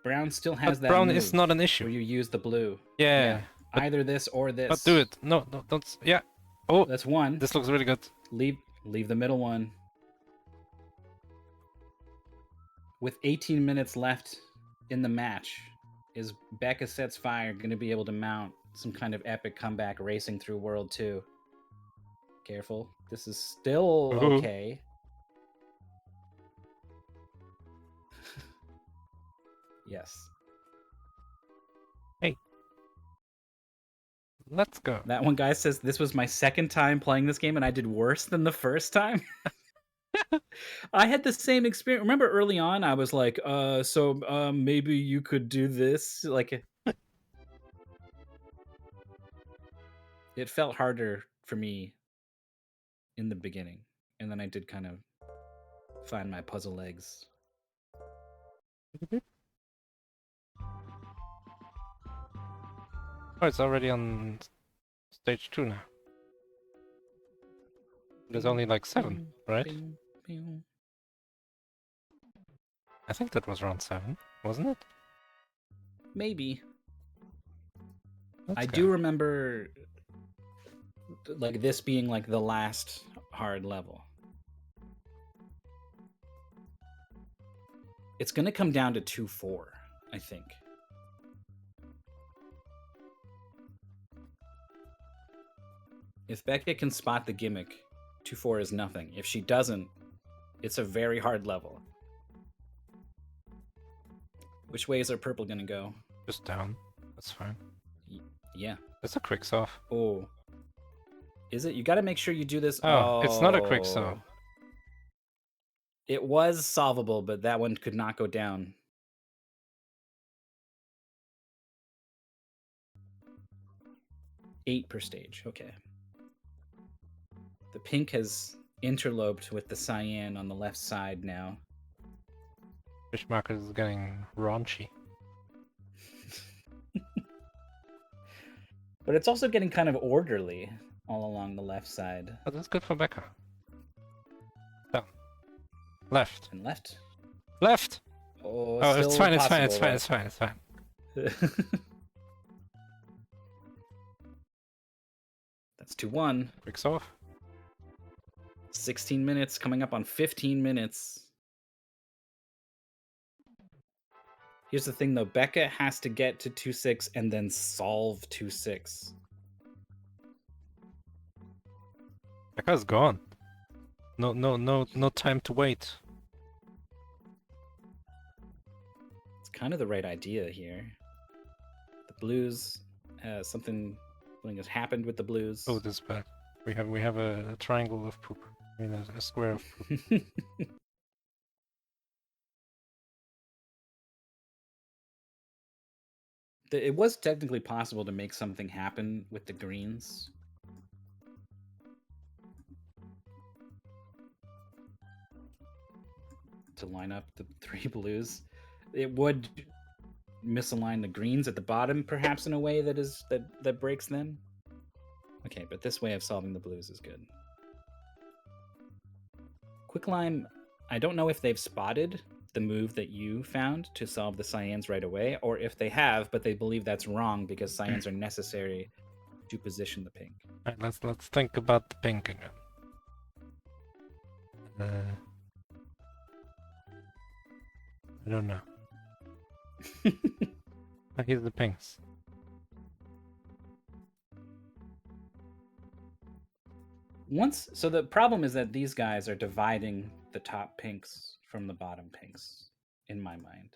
Brown still has But that brown move is not an issue. where you use the blue. Yeah. But, Either this or this. but do it. No, don't. Yeah. Oh, That's one. this looks really good. Leave the middle one. With 18 minutes left in the match, is beccasetsfire going to be able to mount some kind of epic comeback racing through World 2? Careful. This is still okay. Yes. Hey. Let's go. That one guy says this was my second time playing this game and I did worse than the first time. I had the same experience. Remember early on, I was like, maybe you could do this. Like, it felt harder for me in the beginning. And then I did kind of find my puzzle legs. Oh, it's already on stage 2 now. There's only like 7, right? I think that was round 7, wasn't it? Maybe. Let's I go. do remember like this being like the last hard level. It's gonna come down to 2-4, I think. If Becca can spot the gimmick, 2-4 is nothing. If she doesn't, it's a very hard level. Which way is our purple gonna go? Just down. That's fine. Yeah. It's a quick solve. Oh. Is it? You gotta make sure you do this. Oh, it's not a quick solve. It was solvable, but that one could not go down. $8 per stage. Okay. The pink has interloped with the cyan on the left side now. Fish market is getting raunchy. But it's also getting kind of orderly all along the left side. Oh, that's good for Becca. Down. Left. And left. Left! Oh, Oh, still it's fine, it's fine, possible, it's fine, though. it's fine, it's fine. That's 2-1. Bricks off. 16 minutes, coming up on 15 minutes. Here's the thing, though. Becca has to get to 2-6 and then solve 2-6. Becca's gone. No time to wait. It's kind of the right idea here. The Blues, something has happened with the Blues. Oh, this is bad. We have a triangle of poop. I mean, a square of poop. It was technically possible to make something happen with the greens. To line up the 3 blues. It would misalign the greens at the bottom, perhaps in a way that breaks them. Okay, but this way of solving the blues is good. QuickLime, I don't know if they've spotted the move that you found to solve the cyans right away, or if they have, but they believe that's wrong because cyans are necessary to position the pink. Alright, let's think about the pink again. I don't know. Here's the pinks. So the problem is that these guys are dividing the top pinks from the bottom pinks, in my mind.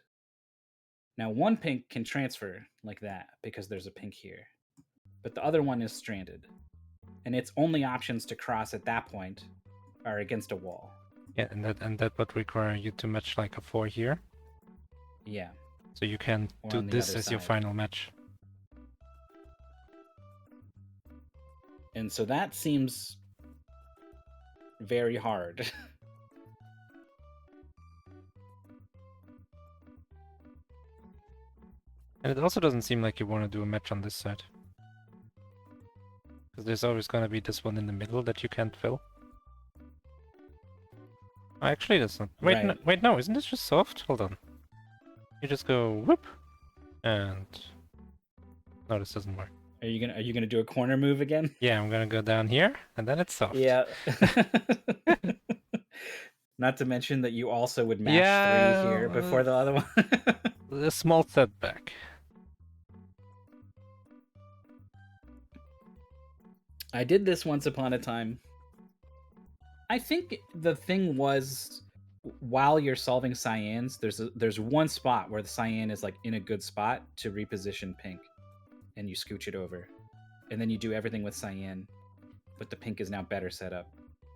Now, one pink can transfer like that because there's a pink here, but the other one is stranded, and its only options to cross at that point are against a wall. Yeah, and that would require you to match like a 4 here. Yeah. So you can Or do on the this other as your side. final match. And so that seems very hard. And it also doesn't seem like you want to do a match on this side. Because there's always going to be this one in the middle that you can't fill. Oh, actually, that's not. Wait, Right. no, wait, no, isn't this just soft? Hold on. You just go whoop, and no, this doesn't work. Are you gonna do a corner move again? Yeah, I'm gonna go down here, and then it's soft. Yeah. Not to mention that you also would match 3 here before the other one. A small setback. I did this once upon a time. I think the thing was, while you're solving cyans, there's one spot where the cyan is like in a good spot to reposition pink, and you scooch it over, and then you do everything with cyan, but the pink is now better set up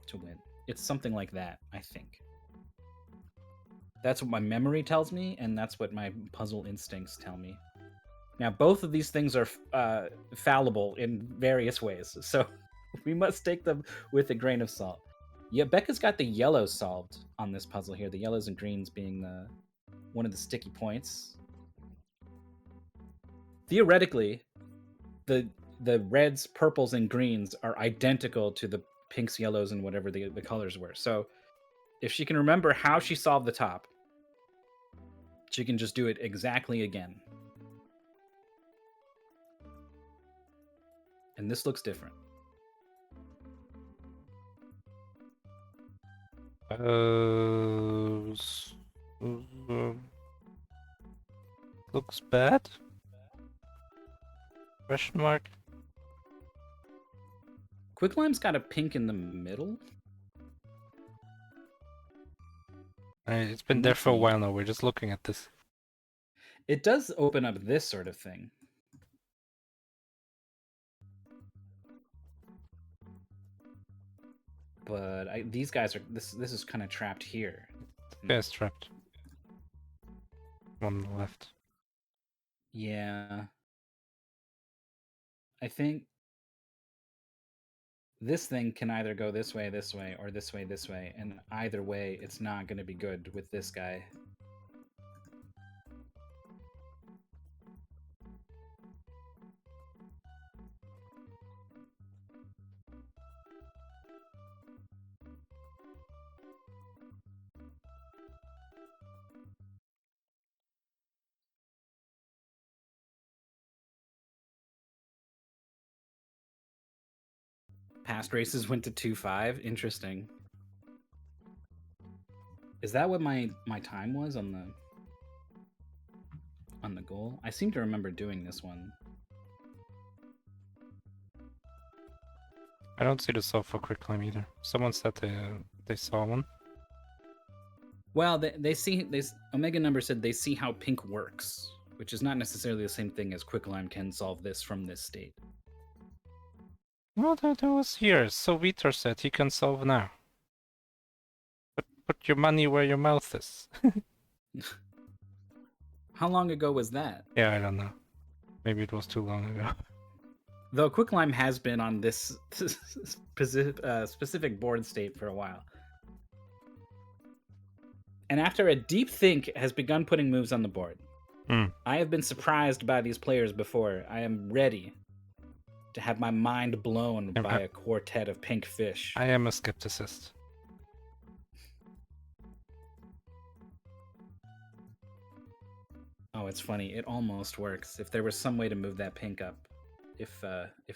to win. It's something like that, I think. That's what my memory tells me, and that's what my puzzle instincts tell me. Now, both of these things are fallible in various ways, so we must take them with a grain of salt. Yeah, Becca's got the yellows solved on this puzzle here, the yellows and greens being one of the sticky points. Theoretically, the reds, purples, and greens are identical to the pinks, yellows, and whatever the colors were. So if she can remember how she solved the top, she can just do it exactly again. And this looks different. Looks bad? Question mark? QuickLime's got a pink in the middle. It's been there for a while now. We're just looking at this. It does open up this sort of thing. But these guys are this is kind of trapped here. Yeah, it's trapped. One on the left. Yeah. I think this thing can either go this way, or this way, and either way, it's not going to be good with this guy. Past races went to 2-5. Interesting. Is that what my time was on the goal? I seem to remember doing this one. I don't see the solve for QuickLime either. Someone said they saw one. Well, they see this Omega number said they see how pink works, which is not necessarily the same thing as QuickLime can solve this from this state. Well, that was here. So Vitor said he can solve now. But put your money where your mouth is. How long ago was that? Yeah, I don't know. Maybe it was too long ago. Though QuickLime has been on this specific board state for a while. And after a deep think has begun putting moves on the board. I have been surprised by these players before. I am ready to have my mind blown by a quartet of pink fish. I am a skepticist. Oh, it's funny. It almost works. If there was some way to move that pink up. If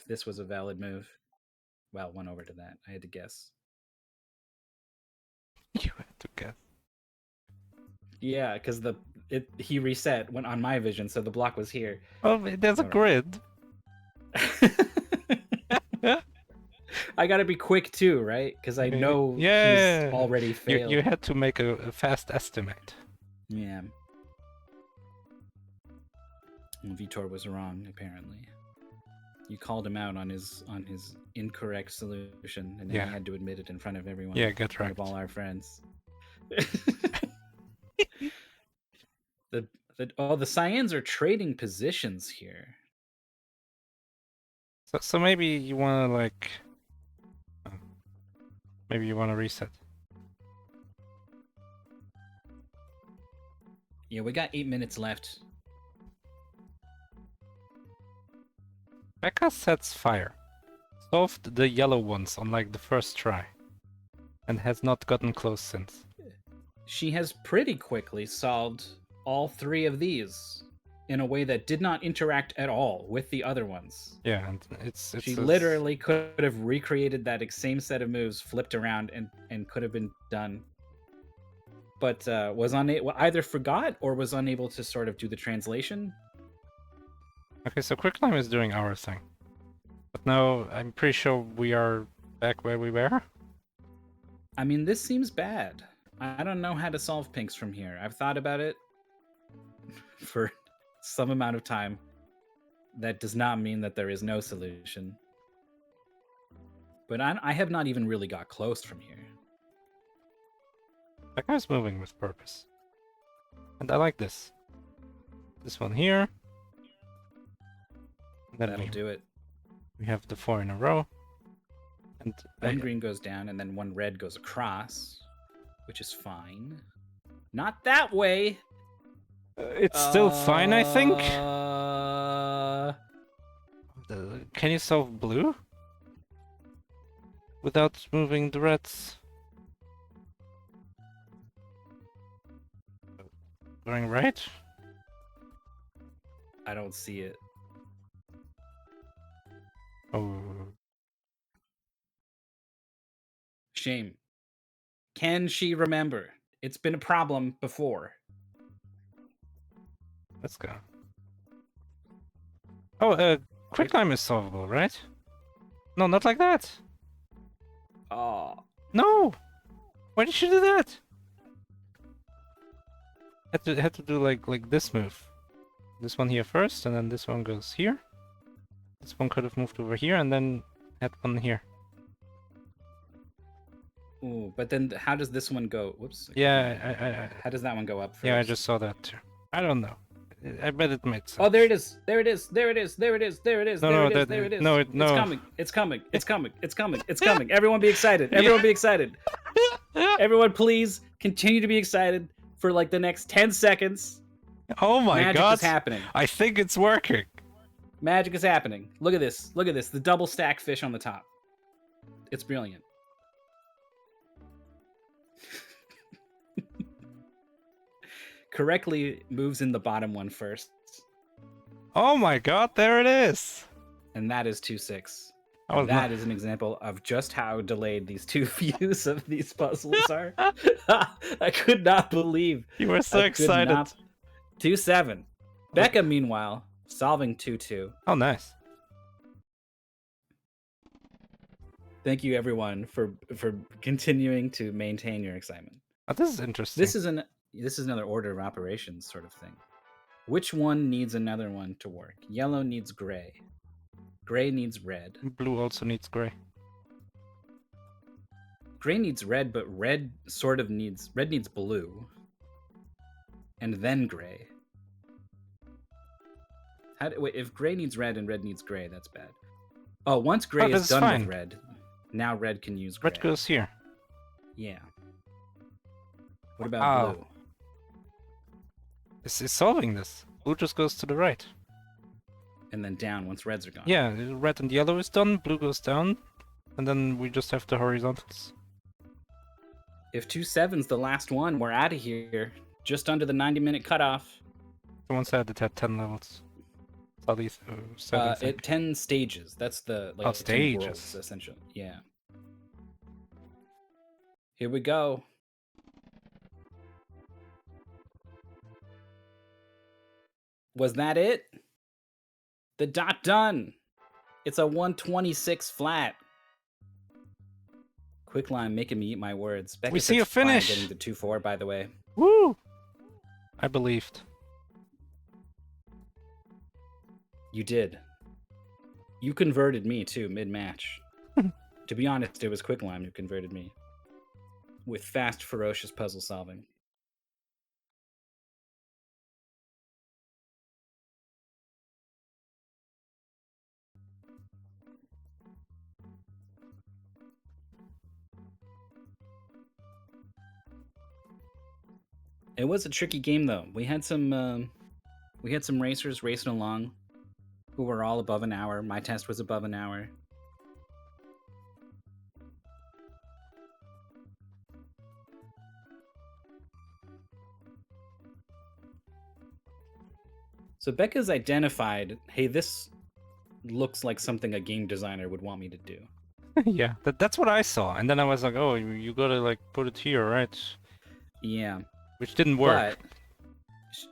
this was a valid move. Well, one over to that. I had to guess. You had to guess. Yeah, because he reset when on my vision, so the block was here. Oh, there's a grid. I gotta be quick too, right? Because I know he's already failed. You had to make a fast estimate. Yeah. And Vitor was wrong, apparently. You called him out on his incorrect solution, and then he had to admit it in front of everyone. Yeah, get right. Of all our friends. the cyans are trading positions here. So maybe you want to maybe you want to reset. Yeah, we got 8 minutes left. beccasetsfire solved the yellow ones on the first try, and has not gotten close since. She has pretty quickly solved all 3 of these in a way that did not interact at all with the other ones. Yeah, and she literally could have recreated that same set of moves, flipped around, and could have been done. But was either forgot or was unable to sort of do the translation. Okay, so QuickLime is doing our thing. But now I'm pretty sure we are back where we were. I mean, this seems bad. I don't know how to solve pinks from here. I've thought about it for some amount of time. That does not mean that there is no solution. But I have not even really got close from here. That guy's moving with purpose. And I like this. This one here. Then that'll do it. We have the 4 in a row. And one green goes down, and then one red goes across, which is fine. Not that way! It's still fine, I think? Can you solve blue? Without moving the reds? Going right? I don't see it. Oh. Shame. Can she remember? It's been a problem before. Let's go. Oh, QuickLime is solvable, right? No, not like that. Oh. No! Why did you do that? Had to do like this move. This one here first, and then this one goes here. This one could have moved over here, and then had one here. Ooh, but then how does this one go? Whoops. Yeah, how does that one go up first? Yeah, I just saw that too. I don't know. I bet it makes sense. Oh, there it is. There it is. There it is. There it is. There it is. No, there no, it is. that- There it is. no, It's coming. It's coming. It's coming. It's coming. It's coming. Everyone be excited. Everyone be excited. Everyone, please continue to be excited for like the next 10 seconds. Oh my Magic god! is happening. I think it's working. Magic is happening. Look at this. Look at this. The double stack fish on the top. It's brilliant. Correctly moves in the bottom one first, Oh my god! There it is. and that is 2-6. I was That not- is an example of just how delayed these two views of these puzzles are. I could not believe. You were so I could excited. not- 2-7. Becca, meanwhile, solving 2-2. Oh, nice. Thank you, everyone, for continuing to maintain your excitement. Oh, this is interesting. This is another order of operations sort of thing. Which one needs another one to work? Yellow needs gray. Gray needs red. Blue also needs gray. Gray needs red, but red needs blue. And then gray. Wait, if gray needs red and red needs gray, that's bad. Oh, once gray is that's done fine. with red, now red can use gray. Red goes here. Yeah. What about Wow. blue? This is solving this. Blue just goes to the right. And then down once reds are gone. Yeah, red and yellow is done. Blue goes down, and then we just have the horizontals. If 2-7's the last one, we're out of here. Just under the 90-minute cutoff. Someone said it had 10 levels. At least 7. It 10 stages. That's the like 10 stages. worlds, essentially. Yeah. Here we go. Was that it? The dot done. It's a 126 flat. QuickLime making me eat my words. We see a Beccasetsfire finish. Getting the 2-4, by the way. Woo! I believed. You did. You converted me too mid-match. To be honest, it was QuickLime who converted me. With fast, ferocious puzzle solving. It was a tricky game though. We had some racers racing along who were all above an hour. My test was above an hour. So Becca's identified, hey, this looks like something a game designer would want me to do. Yeah, that's what I saw. And then I was like, oh, you gotta like put it here, right? Yeah. Which didn't work.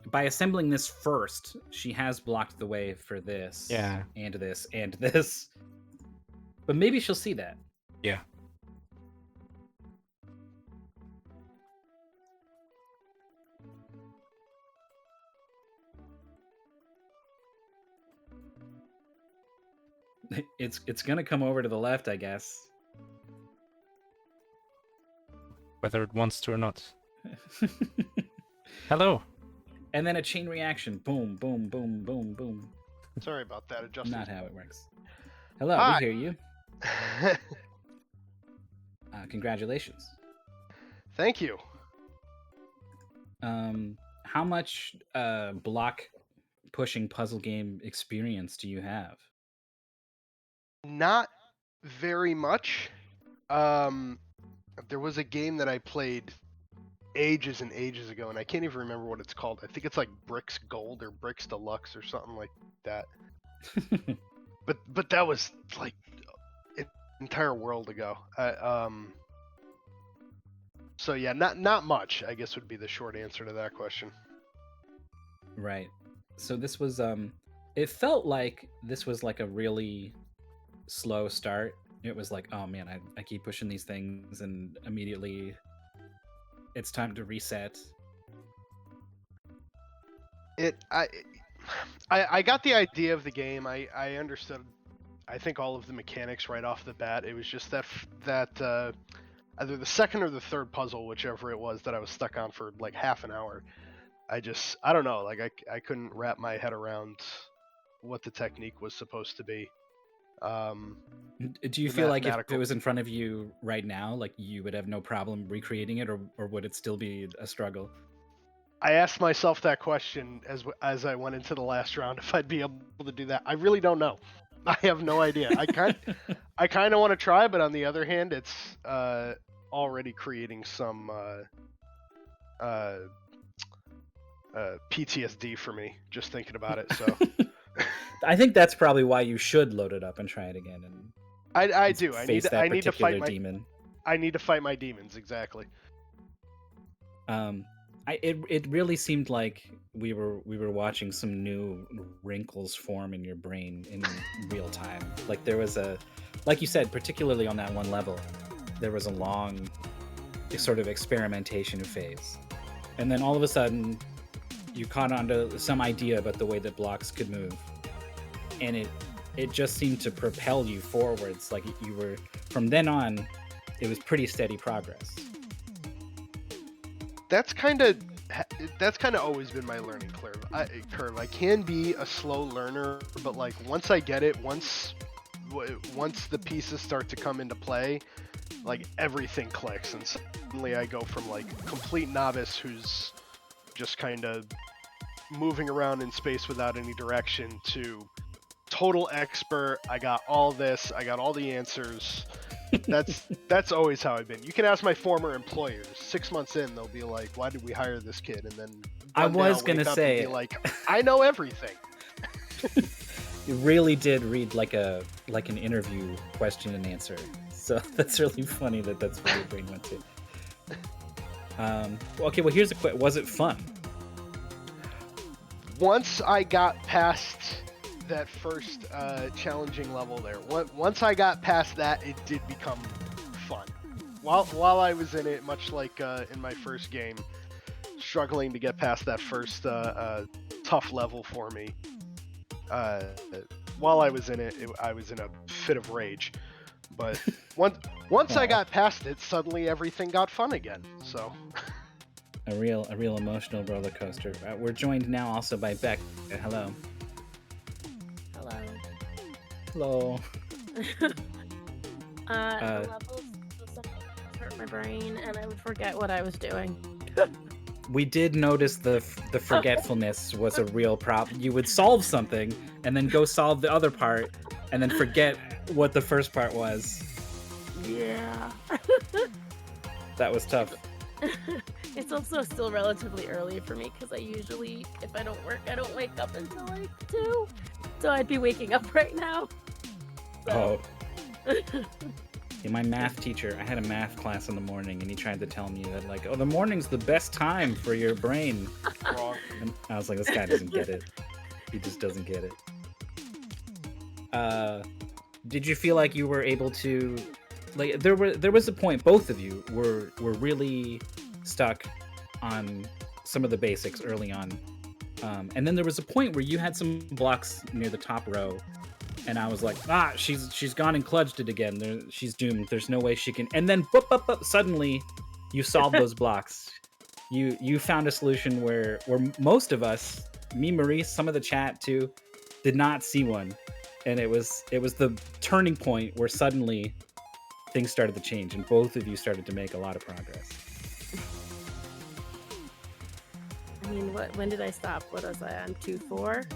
But by assembling this first, she has blocked the way for this. Yeah. And this and this. But maybe she'll see that. Yeah. It's gonna come over to the left, I guess. Whether it wants to or not. Hello. And then a chain reaction. Boom, boom, boom, boom, boom. Sorry about that. Adjusting. Not how it works. Hello, Hi. we hear you. Congratulations. Thank you. How much block pushing puzzle game experience do you have? Not very much. There was a game that I played ages and ages ago, and I can't even remember what it's called. I think it's like Bricks Gold or Bricks Deluxe or something like that. But that was like an entire world ago. So yeah, not much, I guess would be the short answer to that question. Right. So this was it felt like this was like a really slow start. It was like, oh man, I keep pushing these things and immediately it's time to reset. I got the idea of the game. I understood, I think, all of the mechanics right off the bat. It was just that either the second or the third puzzle, whichever it was, that I was stuck on for like half an hour. I don't know. Like I couldn't wrap my head around what the technique was supposed to be. Do you the feel like if it mathematical- was in front of you right now, like you would have no problem recreating it, or would it still be a struggle? I asked myself that question as I went into the last round if I'd be able to do that. I really don't know. I have no idea. I kind of want to try, but on the other hand, it's already creating some PTSD for me just thinking about it. So I think that's probably why you should load it up and try it again. And I do. face that I need to particular fight my demon. I need to fight my demons, exactly. It really seemed like we were watching some new wrinkles form in your brain in real time. Like there was like you said, particularly on that one level, there was a long sort of experimentation phase, and then all of a sudden, you caught onto some idea about the way that blocks could move, and it just seemed to propel you forwards. Like you were from then on, it was pretty steady progress. That's kind of always been my learning curve. I can be a slow learner, but like once I get it, once the pieces start to come into play, like everything clicks, and suddenly I go from like complete novice who's just kind of moving around in space without any direction to total expert. I got all this. I got all the answers. That's always how I've been. You can ask my former employers. 6 months in, they'll be like, "Why did we hire this kid?" And then I one day was I'll gonna wake up say- and be like, "I know everything." You really did read like an interview question and answer. So that's really funny that's where your brain went to. Okay, well here's a question. Was it fun? Once I got past that first challenging level there, once I got past that, it did become fun. While I was in it, much like in my first game, struggling to get past that first tough level for me. While I was in it, I was in a fit of rage. But once I got past it, suddenly everything got fun again. So A real emotional roller coaster. We're joined now also by Beck. Hello. Hello. Hello. The levels hurt my brain, and I would forget what I was doing. We did notice the forgetfulness was a real problem. You would solve something and then go solve the other part and then forget what the first part was. Yeah. That was tough. It's also still relatively early for me because I usually, if I don't work, I don't wake up until like 2. So I'd be waking up right now. So. Oh. Yeah, my math teacher, I had a math class in the morning, and he tried to tell me that, like, oh, the morning's the best time for your brain. wrong. And I was like, this guy doesn't get it. He just doesn't get it. Did you feel like you were able to, like, there was a point, both of you were really stuck on some of the basics early on. And then there was a point where you had some blocks near the top row, and I was like, she's gone and clutched it again. She's doomed. There's no way she can. And then, suddenly, you solved those blocks. You found a solution where most of us, me, Maurice, some of the chat too, did not see one, and it was the turning point where suddenly things started to change, and both of you started to make a lot of progress. I mean, when did I stop? What was I on 2-4?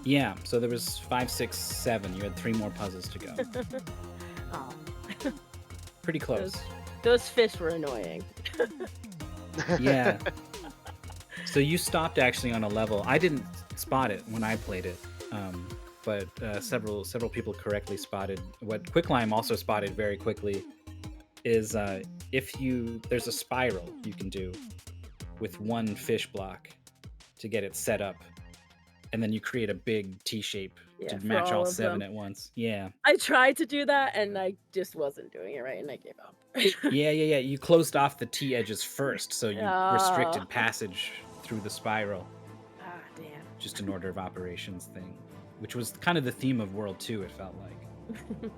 Yeah, so there was 5, 6, 7. You had 3 more puzzles to go. Oh. Pretty close. Those fish were annoying. Yeah. So you stopped actually on a level. I didn't spot it when I played it, but several people correctly spotted. What QuickLime also spotted very quickly is there's a spiral you can do with one fish block to get it set up. And then you create a big T shape to match all 7 at once. Yeah. I tried to do that, and I just wasn't doing it right, and I gave up. Yeah. You closed off the T edges first, so you restricted passage through the spiral. Ah, damn. Just an order of operations thing, which was kind of the theme of World 2, it felt like.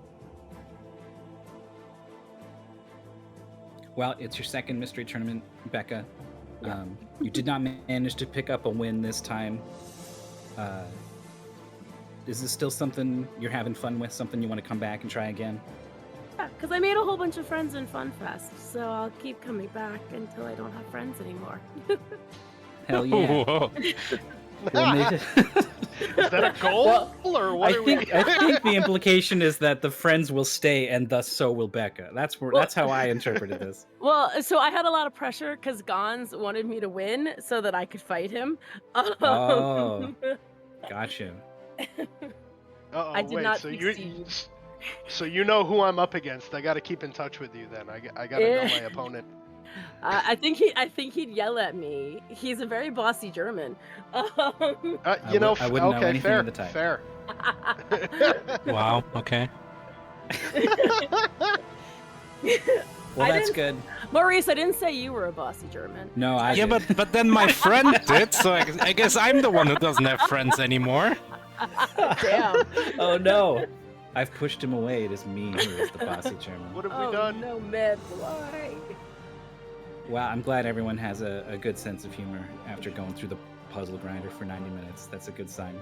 Well, it's your second mystery tournament, Becca. Yeah. You did not manage to pick up a win this time. Is this still something you're having fun with? Something you want to come back and try again? Yeah, because I made a whole bunch of friends in FunFest, so I'll keep coming back until I don't have friends anymore. Hell yeah! Whoa. We'll make it- Is that a goal Well, or what? I think the implication is that the friends will stay, and thus so will Becca. That's how I interpreted this. Well, so I had a lot of pressure because Gons wanted me to win so that I could fight him. Oh. Gotcha. Uh-oh, I did wait, not so succeed. so you know who I'm up against. I got to keep in touch with you then. I got to know my opponent. I think he'd yell at me. He's a very bossy German. You know, I wouldn't know okay, anything fair, of the type. fair. Wow. Okay. Well, I that's didn't- good. Maurice, I didn't say you were a bossy German. No, I Yeah, did. but then my friend did, so I guess I'm the one who doesn't have friends anymore. Damn. Oh no! I've pushed him away. It is me who is the bossy German. What have Oh we done? no, man, why? Wow, I'm glad everyone has a good sense of humor after going through the puzzle grinder for 90 minutes. That's a good sign.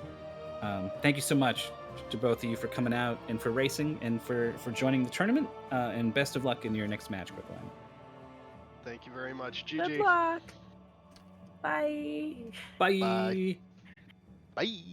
Thank you so much to both of you for coming out and for racing and for joining the tournament. And best of luck in your next match, QuickLime. Thank you very much. Good GG. luck. Bye. Bye. Bye. Bye.